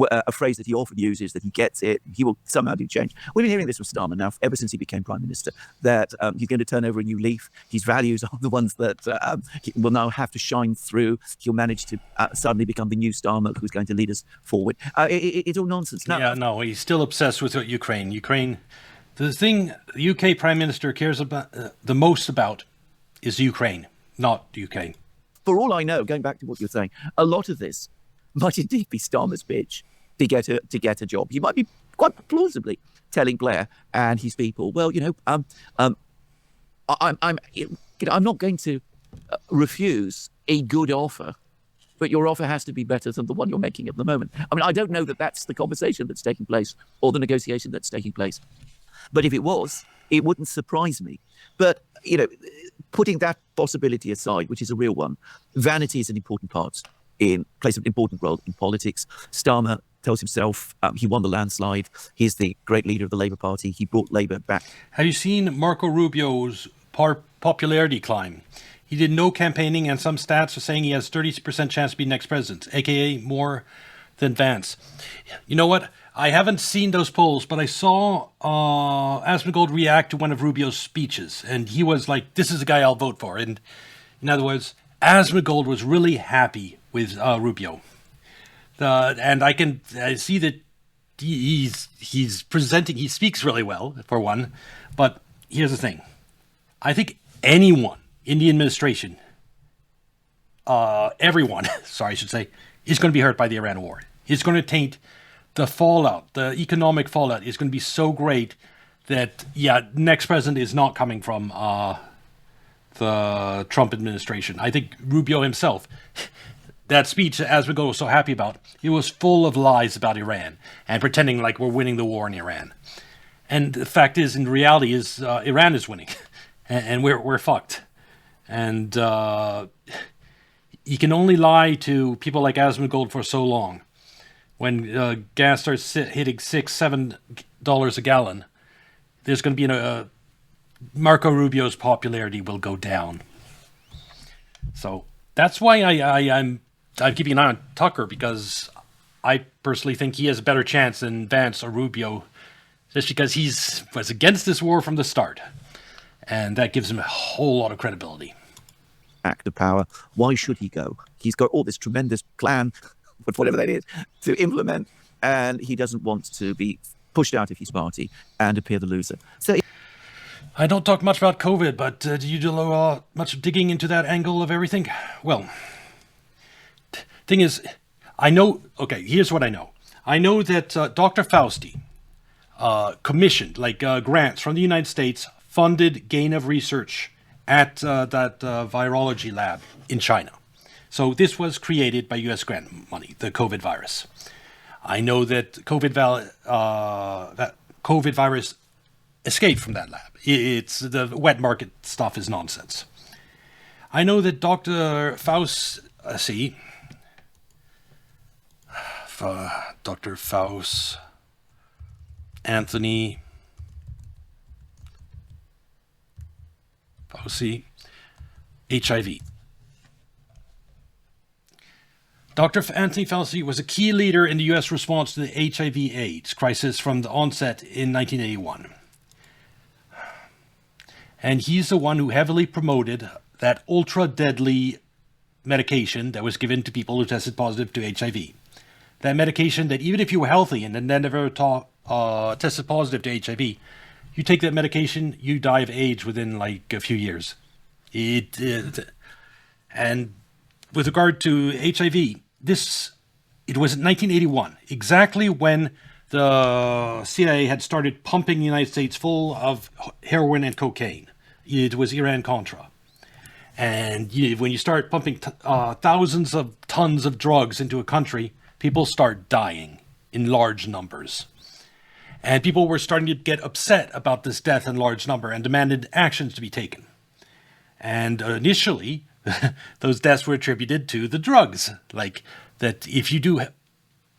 a phrase that he often uses, that he gets it. He will somehow do change. We've been hearing this from Starmer now ever since he became prime minister, that he's going to turn over a new leaf. His values are the ones that will now have to shine through. He'll manage to suddenly become the new Starmer who's going to lead us forward. It's all nonsense.
No, he's still obsessed with Ukraine. The thing the UK Prime Minister cares about the most about is Ukraine, not the UK.
For all I know, going back to what you're saying, a lot of this might indeed be Starmer's pitch to get a job. He might be quite plausibly telling Blair and his people, well, I'm not going to refuse a good offer, but your offer has to be better than the one you're making at the moment. I mean, I don't know that that's the conversation that's taking place or the negotiation that's taking place. But if it was, it wouldn't surprise me. But, putting that possibility aside, which is a real one, vanity is an important plays an important role in politics. Starmer tells himself he won the landslide. He's the great leader of the Labour Party. He brought Labour back.
Have you seen Marco Rubio's popularity climb? He did no campaigning, and some stats are saying he has 30% chance to be next president, a.k.a. more than Vance. You know what? I haven't seen those polls, but I saw Asmongold react to one of Rubio's speeches, and he was like, this is the guy I'll vote for. And in other words, Asmongold was really happy with Rubio. And I see that he's presenting, he speaks really well, for one. But here's the thing. I think anyone in the administration, everyone, I should say, is going to be hurt by the Iran war. It's going to taint the fallout, the economic fallout is going to be so great that, next president is not coming from the Trump administration. I think Rubio himself, that speech, as we go, was so happy about, it was full of lies about Iran and pretending like we're winning the war in Iran. And the fact is, in reality, is Iran is winning, and we're fucked. And you can only lie to people like Asmongold for so long. When gas starts hitting $6-7 a gallon, there's going to be Marco Rubio's popularity will go down. So that's why I'm keeping an eye on Tucker, because I personally think he has a better chance than Vance or Rubio, just because he was against this war from the start, and that gives him a whole lot of credibility.
Act of power. Why should he go? He's got all this tremendous plan, but whatever that is, to implement, and he doesn't want to be pushed out of his party and appear the loser. So
I don't talk much about COVID, but do you do much digging into that angle of everything? Well, thing is, I know. Okay, here's what I know. I know that Dr. Fauci commissioned grants from the United States, funded gain of research at that virology lab in China. So this was created by U.S. grant money, the COVID virus. I know that COVID virus escaped from that lab. It's the wet market stuff is nonsense. I know that Dr. Fauci, Dr. Fauci, Anthony Fauci, HIV. Dr. Anthony Fauci was a key leader in the U.S. response to the HIV/AIDS crisis from the onset in 1981. And he's the one who heavily promoted that ultra-deadly medication that was given to people who tested positive to HIV. That medication that even if you were healthy and then never tested positive to HIV, you take that medication, you die of AIDS within like a few years. And with regard to HIV, it was in 1981, exactly when the CIA had started pumping the United States full of heroin and cocaine. It was Iran-Contra. And when you start pumping thousands of tons of drugs into a country, people start dying in large numbers. And people were starting to get upset about this death in large number and demanded actions to be taken. And initially, those deaths were attributed to the drugs. Like that if you do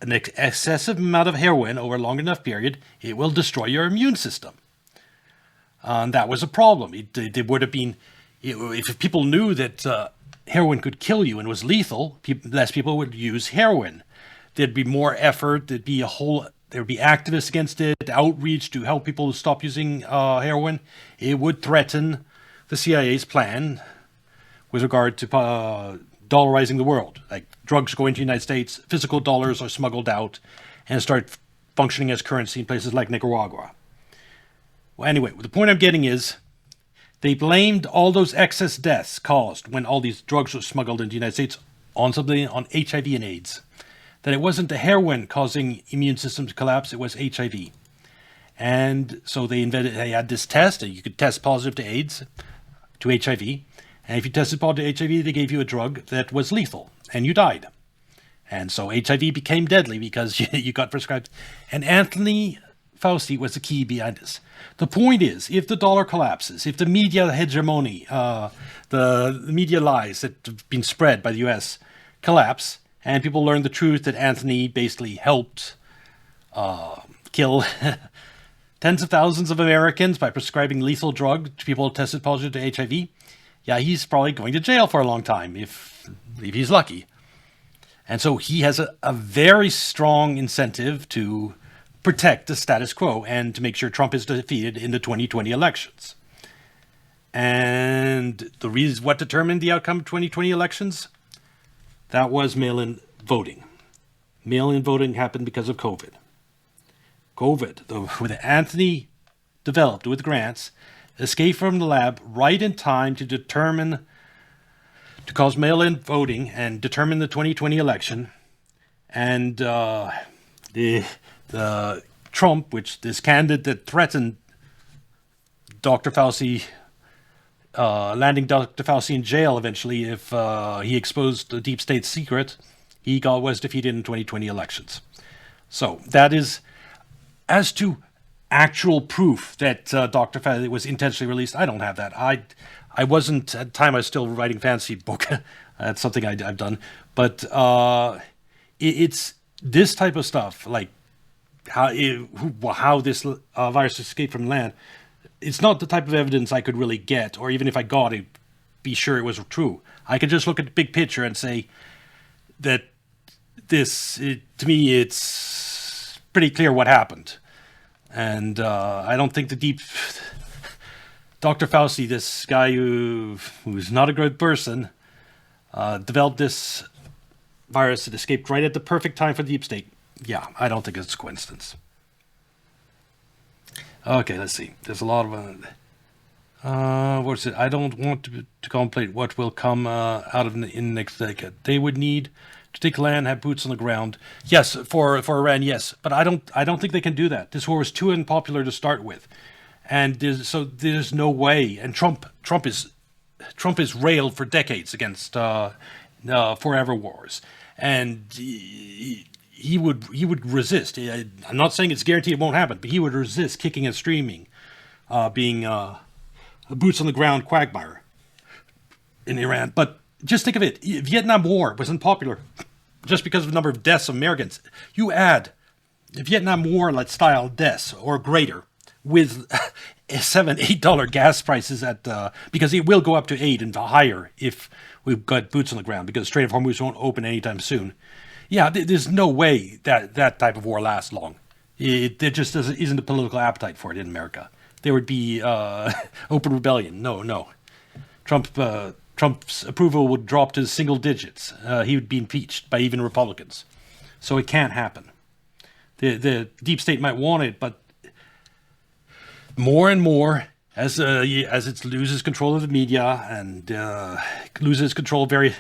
an excessive amount of heroin over a long enough period, it will destroy your immune system. And that was a problem. It would have been, if people knew that heroin could kill you and was lethal, less people would use heroin. There'd be more effort. There'd be activists against it, outreach to help people stop using heroin. It would threaten the CIA's plan with regard to dollarizing the world. Like drugs go into the United States, physical dollars are smuggled out and start functioning as currency in places like Nicaragua. Well, anyway, the point I'm getting is they blamed all those excess deaths caused when all these drugs were smuggled into the United States on HIV and AIDS. That it wasn't the heroin causing immune systems to collapse, it was HIV. And so they had this test, and you could test positive to AIDS, to HIV. And if you tested positive to HIV, they gave you a drug that was lethal, and you died. And so HIV became deadly because you got prescribed. And Anthony Fauci was the key behind this. The point is, if the dollar collapses, if the media hegemony, the media lies that have been spread by the U.S. collapse, and people learn the truth that Anthony basically helped kill tens of thousands of Americans by prescribing lethal drug to people tested positive to HIV, yeah, he's probably going to jail for a long time if he's lucky. And so he has a very strong incentive to protect the status quo and to make sure Trump is defeated in the 2020 elections. And the reason what determined the outcome of 2020 elections? That was mail-in voting. Mail-in voting happened because of COVID. COVID, with Anthony developed with grants, escaped from the lab right in time to cause mail-in voting and determine the 2020 election. And the Trump, this candidate that threatened Dr. Fauci, landing Dr. Fauci in jail eventually if he exposed the deep state secret, was defeated in 2020 elections. So that is, as to actual proof that Dr. Fauci was intentionally released. I don't have that. I wasn't, at the time I was still writing fantasy book. That's something I've done. But it's this type of stuff, like how this virus escaped from land. It's not the type of evidence I could really get, or even if I got it, be sure it was true. I could just look at the big picture and say that to me, it's pretty clear what happened. And I don't think Dr. Fauci, this guy who's not a good person, developed this virus that escaped right at the perfect time for the deep state. Yeah, I don't think it's a coincidence. Okay, let's see. There's a lot of... what's it? I don't want to contemplate what will come out of in the next decade. They would need to take land, have boots on the ground. Yes, for Iran, yes, but I don't think they can do that. This war was too unpopular to start with, and there's no way. And Trump is railed for decades against forever wars, and he would resist. I'm not saying it's guaranteed it won't happen, but he would resist kicking and screaming, being a boots on the ground quagmire in Iran. But just think of it. Vietnam War was unpopular just because of the number of deaths of Americans. You add Vietnam War style deaths or greater with $7-8 gas prices because it will go up to 8 and higher if we've got boots on the ground, because Strait of Hormuz won't open anytime soon. Yeah, there's no way that type of war lasts long. There just isn't a political appetite for it in America. There would be open rebellion. No. Trump's approval would drop to single digits. He would be impeached by even Republicans. So it can't happen. The deep state might want it, but more and more, as it loses control of the media and loses control, the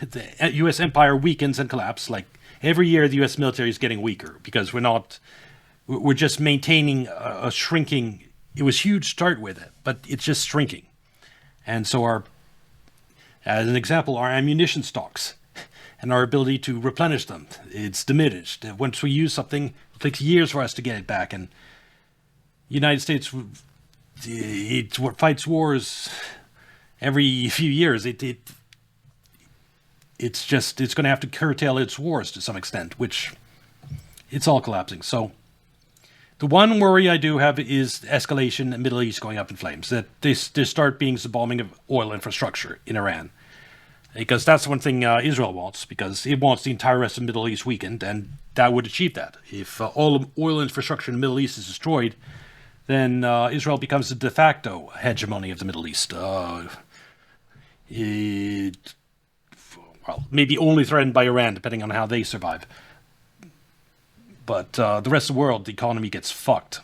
U.S. empire weakens and collapses. Like every year, the U.S. military is getting weaker because we're just maintaining a shrinking. It was huge to start with, but it's just shrinking. And so as an example, our ammunition stocks and our ability to replenish them, it's diminished. Once we use something, it takes years for us to get it back. And the United States, it fights wars every few years. It's going to have to curtail its wars to some extent, which it's all collapsing. So the one worry I do have is escalation in the Middle East going up in flames, that there start being some bombing of oil infrastructure in Iran. Because that's one thing Israel wants, because it wants the entire rest of the Middle East weakened, and that would achieve that. If all oil infrastructure in the Middle East is destroyed, then Israel becomes the de facto hegemony of the Middle East. Maybe only threatened by Iran, depending on how they survive. But the rest of the world, the economy gets fucked.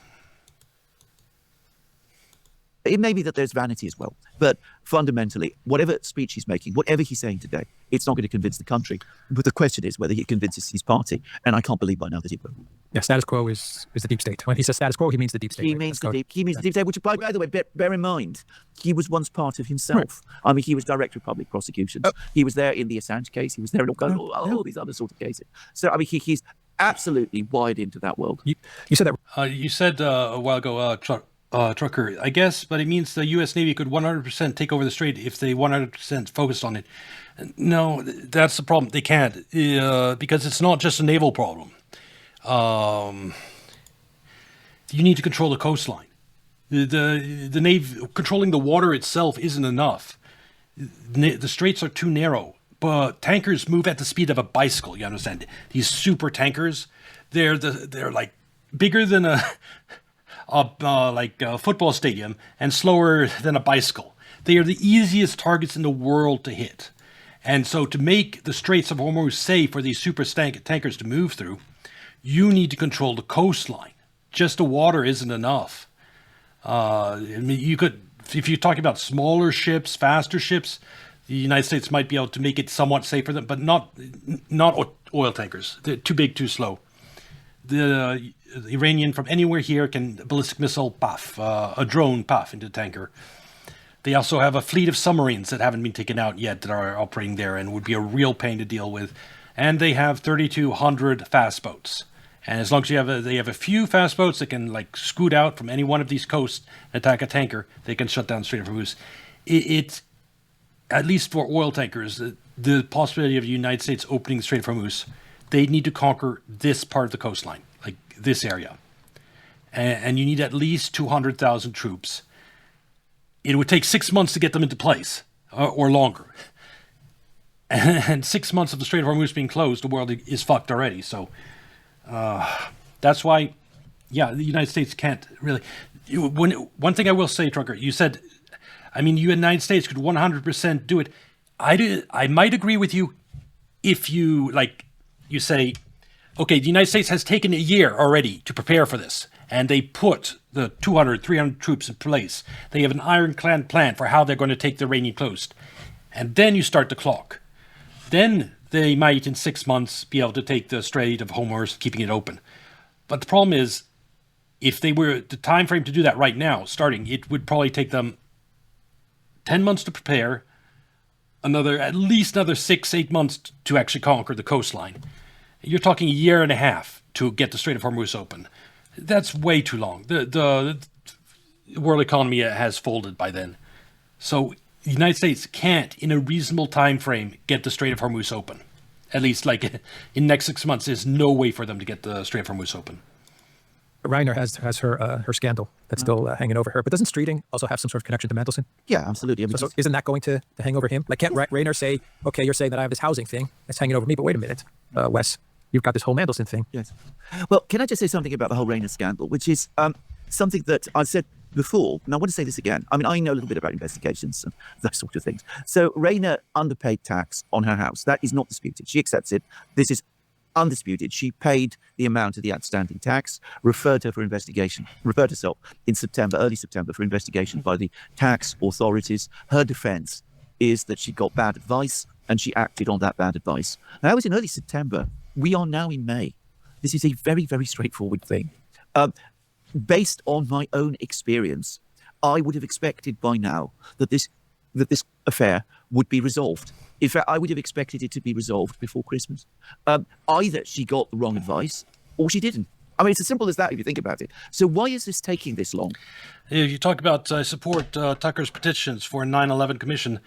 It may be that there's vanity as well, but fundamentally, whatever speech he's making, whatever he's saying today, it's not going to convince the country. But the question is whether he convinces his party, and I can't believe by now that he will.
Yeah, status quo is the deep state. When he says status quo, he means the deep state.
He means the deep state, which, by the way, bear in mind, he was once part of himself. Right. I mean, he was director of public prosecutions. He was there in the Assange case. He was there in all these other sort of cases. So, I mean, he's absolutely wired into that world.
You said that.
You said a while ago, Trucker, I guess, but it means the U.S. Navy could 100% take over the strait if they 100% focused on it. No, that's the problem. They can't, because it's not just a naval problem. You need to control the coastline. The Navy controlling the water itself isn't enough. The straits are too narrow. But tankers move at the speed of a bicycle. You understand? These super tankers, they're like bigger than a football stadium and slower than a bicycle. They are the easiest targets in the world to hit. And so to make the Straits of Hormuz safe for these super tankers to move through, you need to control the coastline. Just the water isn't enough. I mean, you could, if you're talking about smaller ships, faster ships, the United States might be able to make it somewhat safer, but not oil tankers. They're too big, too slow. The Iranian from anywhere here can ballistic missile, paf, a drone, paf, into the tanker. They also have a fleet of submarines that haven't been taken out yet that are operating there and would be a real pain to deal with. And they have 3,200 fast boats. And as long as they have a few fast boats that can like scoot out from any one of these coasts and attack a tanker, they can shut down Strait of Hormuz. It's at least for oil tankers, the possibility of the United States opening the Strait of Hormuz, they need to conquer this part of the coastline, like this area. And you need at least 200,000 troops. It would take 6 months to get them into place, or longer. And 6 months of the Strait of Hormuz being closed, the world is fucked already. So that's why, the United States can't really. One thing I will say, Trucker, you said, the United States could 100% do it. I might agree with you if you say, okay, the United States has taken a year already to prepare for this, and they put the 200, 300 troops in place. They have an ironclad plan for how they're going to take the Iranian coast. And then you start the clock. Then they might, in 6 months, be able to take the Strait of Hormuz, keeping it open. But the problem is, if they were the time frame to do that right now, starting, it would probably take them 10 months to prepare, at least another 6-8 months to actually conquer the coastline. You're talking a year and a half to get the Strait of Hormuz open. That's way too long. The world economy has folded by then. So the United States can't, in a reasonable time frame, get the Strait of Hormuz open. At least, in the next 6 months, there's no way for them to get the Strait of Hormuz open.
Reiner has her scandal that's still hanging over her. But doesn't Streeting also have some sort of connection to Mandelson?
Yeah, absolutely.
So isn't that going to hang over him? Like, can't Reiner say, okay, you're saying that I have this housing thing that's hanging over me, but wait a minute, Wes, you've got this whole Mandelson thing.
Yes. Well, can I just say something about the whole Rayner scandal, which is something that I've said before, and I want to say this again. I know a little bit about investigations and those sort of things. So Rayner underpaid tax on her house. That is not disputed. She accepts it. This is undisputed. She paid the amount of the outstanding tax, referred herself in early September for investigation by the tax authorities. Her defense is that she got bad advice and she acted on that bad advice. Now, that was in early September. We are now in May. This is a very, very straightforward thing. Based on my own experience, I would have expected by now that this affair would be resolved. In fact, I would have expected it to be resolved before Christmas. Either she got the wrong advice or she didn't. It's as simple as that if you think about it. So why is this taking this long?
If you talk about support Tucker's petitions for a 9/11 commission,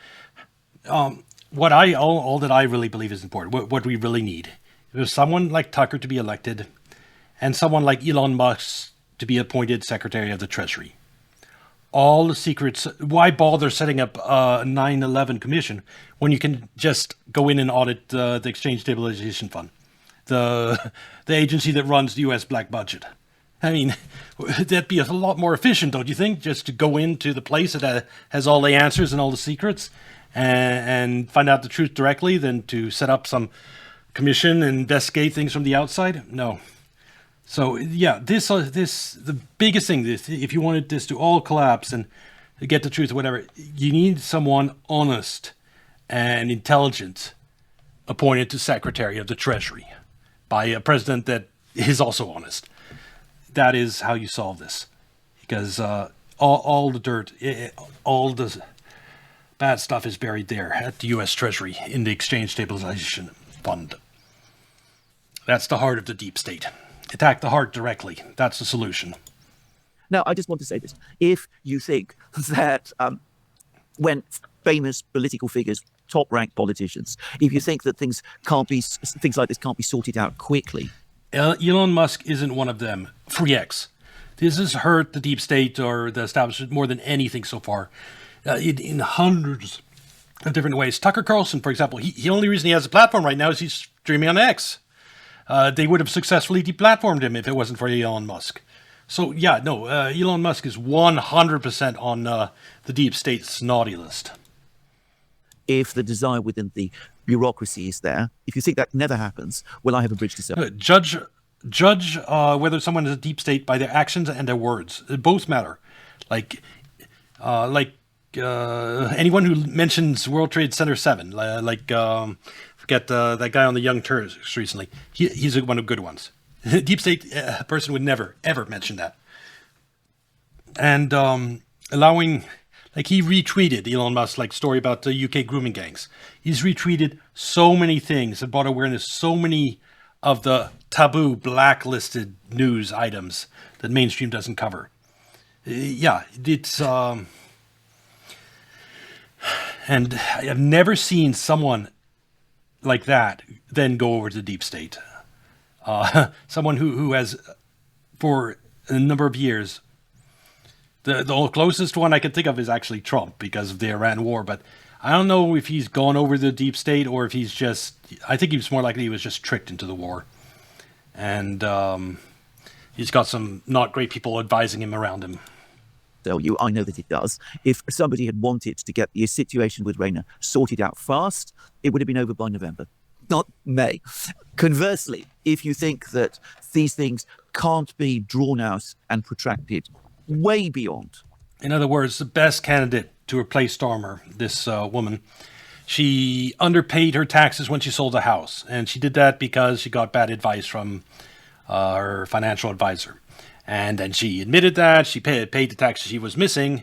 all that I really believe is important, what we really need, is someone like Tucker to be elected and someone like Elon Musk to be appointed Secretary of the Treasury. All the secrets. Why bother setting up a 9/11 commission when you can just go in and audit the Exchange Stabilization Fund, the agency that runs the U.S. black budget? That'd be a lot more efficient, don't you think? Just to go into the place that has all the answers and all the secrets and find out the truth directly than to set up some commission and investigate things from the outside? No. So the biggest thing, if you wanted this to all collapse and to get the truth or whatever, you need someone honest and intelligent appointed to Secretary of the Treasury by a president that is also honest. That is how you solve this, because all the dirt, all the bad stuff is buried there at the U.S. Treasury in the Exchange Stabilization Fund. That's the heart of the deep state. Attack the heart directly. That's the solution.
Now, I just want to say this. If you think that when famous political figures, top-ranked politicians, if you think that things like this can't be sorted out quickly.
Elon Musk isn't one of them. Free X. This has hurt the deep state or the establishment more than anything so far, in hundreds of different ways. Tucker Carlson, for example, the only reason he has a platform right now is he's streaming on X. They would have successfully deplatformed him if it wasn't for Elon Musk. So, Elon Musk is 100% on the deep state's naughty list.
If the desire within the bureaucracy is there, if you think that never happens, well, I have a bridge to sell.
Judge whether someone is a deep state by their actions and their words. Both matter. Anyone who mentions World Trade Center 7, forget that guy on the Young Turks recently. He's one of the good ones. Deep state person would never, ever mention that. And allowing, he retweeted Elon Musk's story about the UK grooming gangs. He's retweeted so many things and brought awareness so many of the taboo, blacklisted news items that mainstream doesn't cover. Yeah, it's and I've never seen someone like that then go over to the deep state. Someone who has, for a number of years, the closest one I can think of is actually Trump because of the Iran war, but I don't know if he's gone over the deep state or if he's just, I think he was more likely he was just tricked into the war. And he's got some not great people advising him around him.
Tell you, I know that it does. If somebody had wanted to get the situation with Rayner sorted out fast, it would have been over by November, not May. Conversely, if you think that these things can't be drawn out and protracted way beyond.
In other words, the best candidate to replace Stormer, this woman, she underpaid her taxes when she sold a house. And she did that because she got bad advice from her financial advisor. And then she admitted that she paid the taxes she was missing.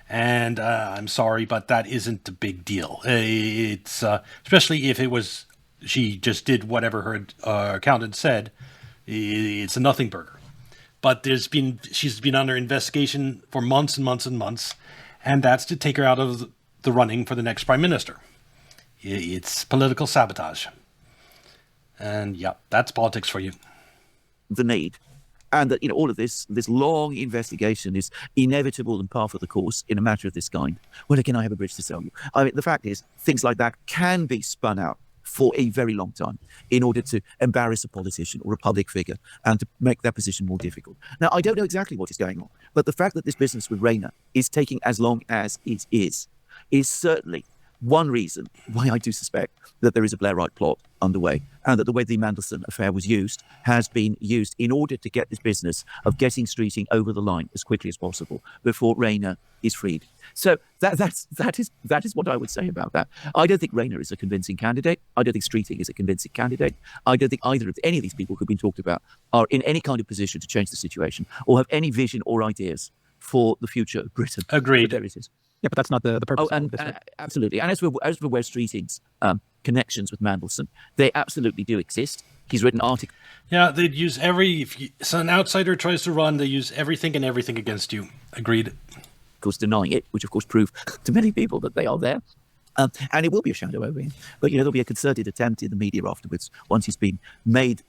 And I'm sorry, but that isn't a big deal. It's especially if it was she just did whatever her accountant said. It's a nothing burger. But she's been under investigation for months and months and months, and that's to take her out of the running for the next prime minister. It's political sabotage. And yeah, that's politics for you.
The need. And that, all of this long investigation is inevitable and par for the course in a matter of this kind. Well, again, I have a bridge to sell you. I mean, the fact is, things like that can be spun out for a very long time in order to embarrass a politician or a public figure and to make their position more difficult. Now, I don't know exactly what is going on, but the fact that this business with Rayner is taking as long as it is certainly one reason why I do suspect that there is a Blairite plot underway, and that the way the Mandelson affair was used has been used in order to get this business of getting Streeting over the line as quickly as possible before Rayner is freed. So that is what I would say about that. I don't think Rayner is a convincing candidate. I don't think Streeting is a convincing candidate. I don't think either of any of these people who've been talked about are in any kind of position to change the situation or have any vision or ideas for the future of Britain.
Agreed.
But there it is.
Yeah, but that's not the purpose.
Oh, and absolutely. And as for Wes Streeting's connections with Mandelson, they absolutely do exist. He's written articles.
Yeah, they'd use so an outsider tries to run, they use everything and everything against you. Agreed.
Of course, denying it, which of course prove to many people that they are there. And it will be a shadow over him. But, there'll be a concerted attempt in the media afterwards, once he's been made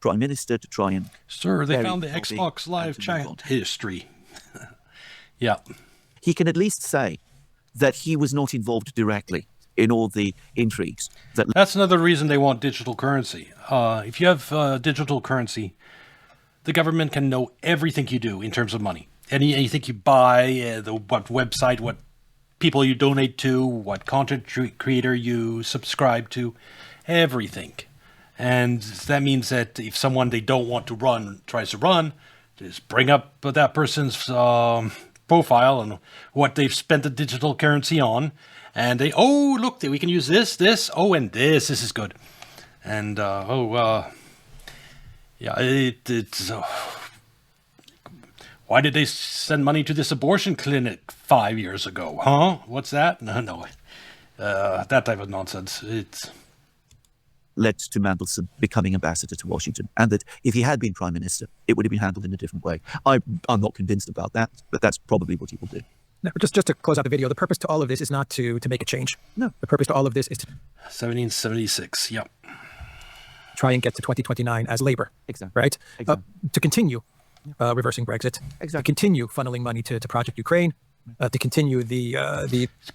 Prime Minister, to try and...
Sir, they found the Xbox Live child history. Yeah.
He can at least say that he was not involved directly in all the intrigues.
That's another reason they want digital currency. If you have digital currency, the government can know everything you do in terms of money. Anything you buy, what website, what people you donate to, what content creator you subscribe to, everything. And that means that if someone they don't want to run tries to run, just bring up that person's profile and what they've spent the digital currency on, and look, we can use this, and this is good. And it's why did they send money to this abortion clinic 5 years ago? Huh? What's that? No. That type of nonsense. It's
led to Mandelson becoming ambassador to Washington, and that if he had been Prime Minister, it would have been handled in a different way. I'm not convinced about that, but that's probably what he will do.
No, just to close out the video, the purpose to all of this is not to make a change. No, the purpose to all of this is to
1776. Yep.
Try and get to 2029 as Labour.
Exactly.
Right.
Exactly.
To continue reversing Brexit.
Exactly.
To continue funneling money to Project Ukraine. To continue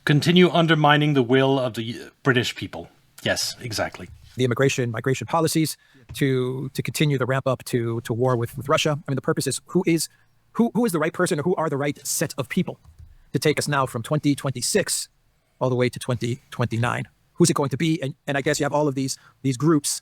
continue undermining the will of the British people. Yes, exactly.
The migration policies, to continue the ramp up to war with Russia. I mean, the purpose is who is the right person, or who are the right set of people to take us now from 2026 all the way to 2029. Who's it going to be? And I guess you have all of these groups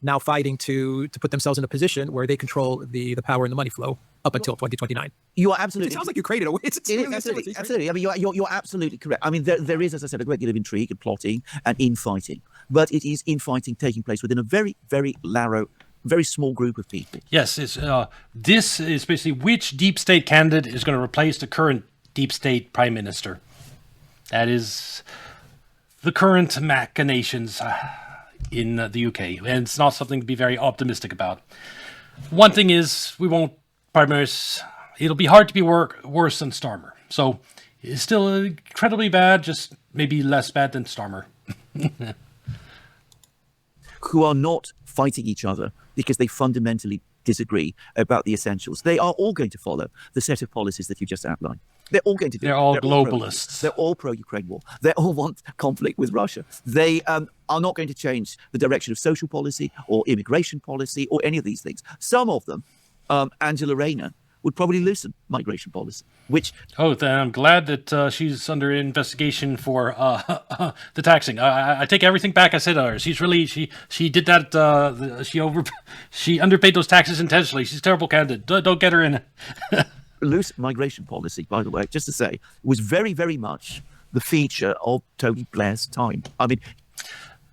now fighting to put themselves in a position where they control the power and the money flow up until 2029.
You are absolutely...
It sounds like you created a...
Absolutely. I mean, you're absolutely correct. I mean, there is, as I said, a great deal of intrigue and plotting and infighting. But it is infighting taking place within a very, very narrow, very small group of people.
Yes, this is basically which deep state candidate is going to replace the current deep state prime minister. That is the current machinations. in the UK, and it's not something to be very optimistic about. One thing is, we won't primaries. It'll be hard to be worse than Starmer. So it's still incredibly bad, just maybe less bad than Starmer.
Who are not fighting each other because they fundamentally disagree about the essentials. They are all going to follow the set of policies that you just outlined. They're all going to do.
They're all globalists.
They're all pro-Ukraine war. They all want conflict with Russia. They are not going to change the direction of social policy or immigration policy or any of these things. Some of them, Angela Rayner, would probably loosen migration policy, which...
Oh, then I'm glad that she's under investigation for the taxing. I take everything back I said to her. She's really, she did that, she underpaid those taxes intentionally. She's a terrible candidate. Don't get her in.
Loose migration policy, by the way, just to say, was very, very much the feature of Tony Blair's time. I mean...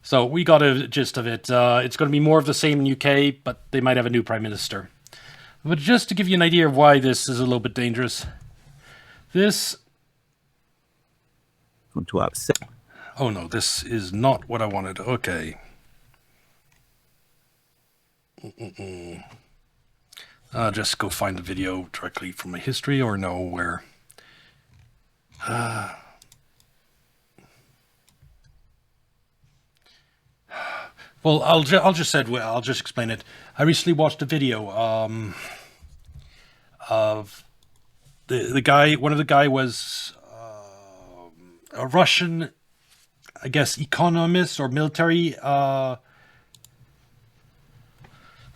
So we got a gist of it. It's going to be more of the same in UK, but they might have a new prime minister. But just to give you an idea of why this is a little bit dangerous, this... Oh no, this is not what I wanted. Okay. Just go find the video directly from my history, or no, where... Well, I'll just explain it. I recently watched a video of the guy. One of the guy was a Russian, I guess, economist or military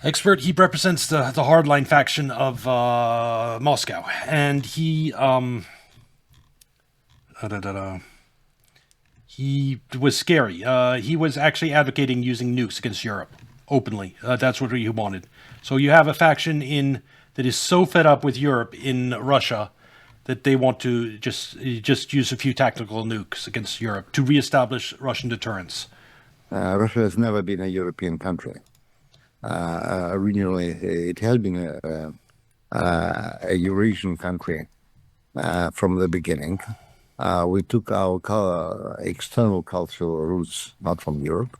expert. He represents the hardline faction of Moscow, and he he was scary. He was actually advocating using nukes against Europe openly. That's what he wanted. So you have a faction that is so fed up with Europe in Russia that they want to just use a few tactical nukes against Europe to reestablish Russian deterrence.
Russia has never been a European country. Originally, it has been a Eurasian country from the beginning. We took our external cultural roots not from Europe.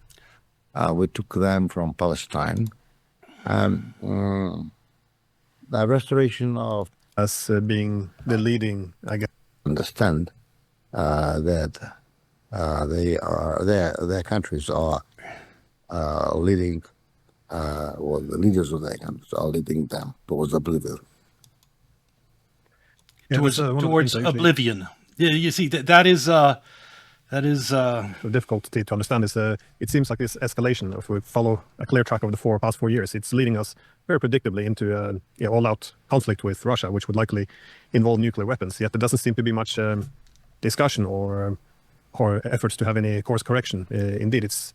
We took them from Palestine. The restoration of
us being the leading, I guess,
understand that their countries are leading, or the leaders of their countries are leading them towards oblivion.
Towards oblivion. Yeah, you see, that is
difficult to understand. Is it seems like this escalation, if we follow a clear track of the past 4 years, it's leading us very predictably into all-out conflict with Russia, which would likely involve nuclear weapons. Yet there doesn't seem to be much discussion or efforts to have any course correction. Indeed, it's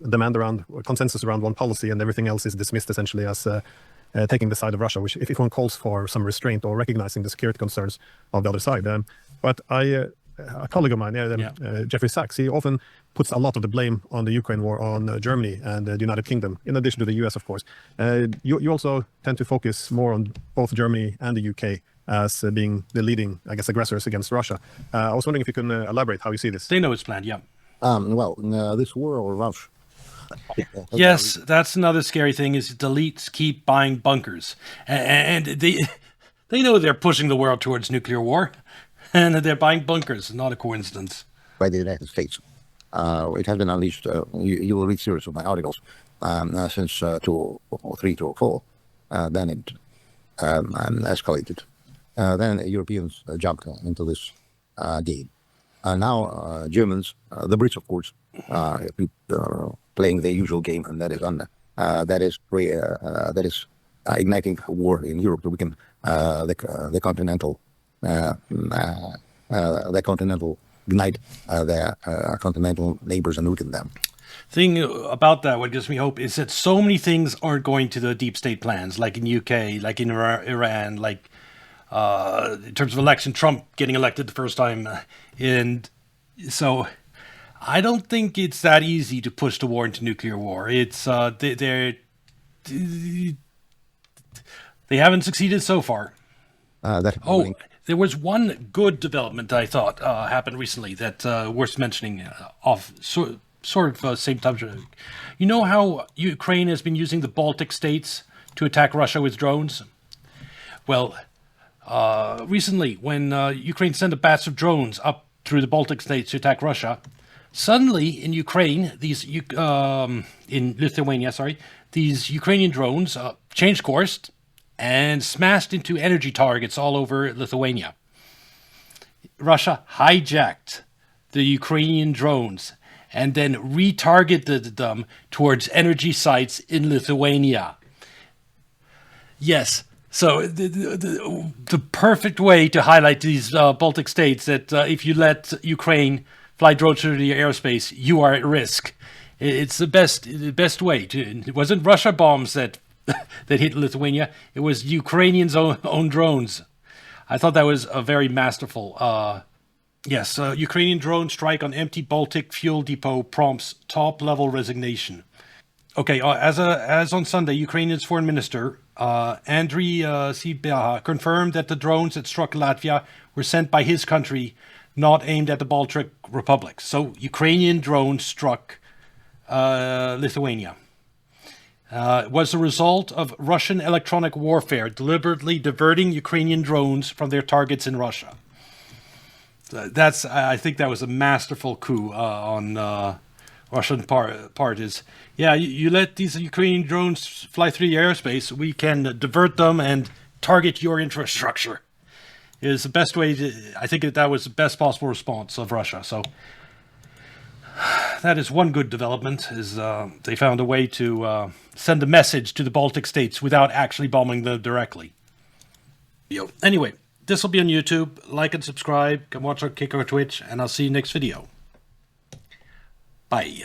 demand around consensus around one policy, and everything else is dismissed essentially as taking the side of Russia, which if one calls for some restraint or recognizing the security concerns of the other side. But a colleague of mine, Jeffrey Sachs, he often puts a lot of the blame on the Ukraine war on Germany and the United Kingdom, in addition to the US, of course. You also tend to focus more on both Germany and the UK as being the leading, I guess, aggressors against Russia. I was wondering if you can elaborate how you see this.
They know it's planned, yeah.
This war of Russia.
Yes, that's another scary thing is the elites keep buying bunkers. And they know they're pushing the world towards nuclear war. And they're buying bunkers, not a coincidence.
By the United States. It has been unleashed. You will read series of my articles since 2003, 2004. Then it escalated. Then Europeans jumped into this game. Now Germans, the Brits, of course, playing their usual game, and that is igniting war in Europe to weaken the continental. The continental ignite their continental neighbors and weaken them.
Thing about that, what gives me hope is that so many things aren't going to the deep state plans, like in UK, like in Iran, like in terms of election, Trump getting elected the first time, and so I don't think it's that easy to push the war into nuclear war. It's they haven't succeeded so far. There was one good development that I thought happened recently that worth mentioning sort of same time. You know how Ukraine has been using the Baltic states to attack Russia with drones? Well, recently, when Ukraine sent a batch of drones up through the Baltic states to attack Russia, suddenly in Ukraine, in Lithuania, these Ukrainian drones changed course and smashed into energy targets all over Lithuania. Russia hijacked the Ukrainian drones and then retargeted them towards energy sites in Lithuania. Yes, so the perfect way to highlight these Baltic states that if you let Ukraine fly drones through the airspace, you are at risk. It's the best way. It wasn't Russia bombs that that hit Lithuania. It was Ukrainians' own drones. I thought that was a very masterful. Yes, Ukrainian drone strike on empty Baltic fuel depot prompts top-level resignation. Okay, as on Sunday, Ukraine's foreign minister, Andriy Sybiha, confirmed that the drones that struck Latvia were sent by his country, not aimed at the Baltic Republic. So Ukrainian drones struck Lithuania. Was the result of Russian electronic warfare deliberately diverting Ukrainian drones from their targets in Russia. I think that was a masterful coup on Russian part. You let these Ukrainian drones fly through the airspace, we can divert them and target your infrastructure. Is the best way I think that was the best possible response of Russia. So that is one good development, is they found a way to send a message to the Baltic states without actually bombing them directly. Anyway, this will be on YouTube. Like and subscribe. Come watch our Kick or Twitch, and I'll see you next video. Bye.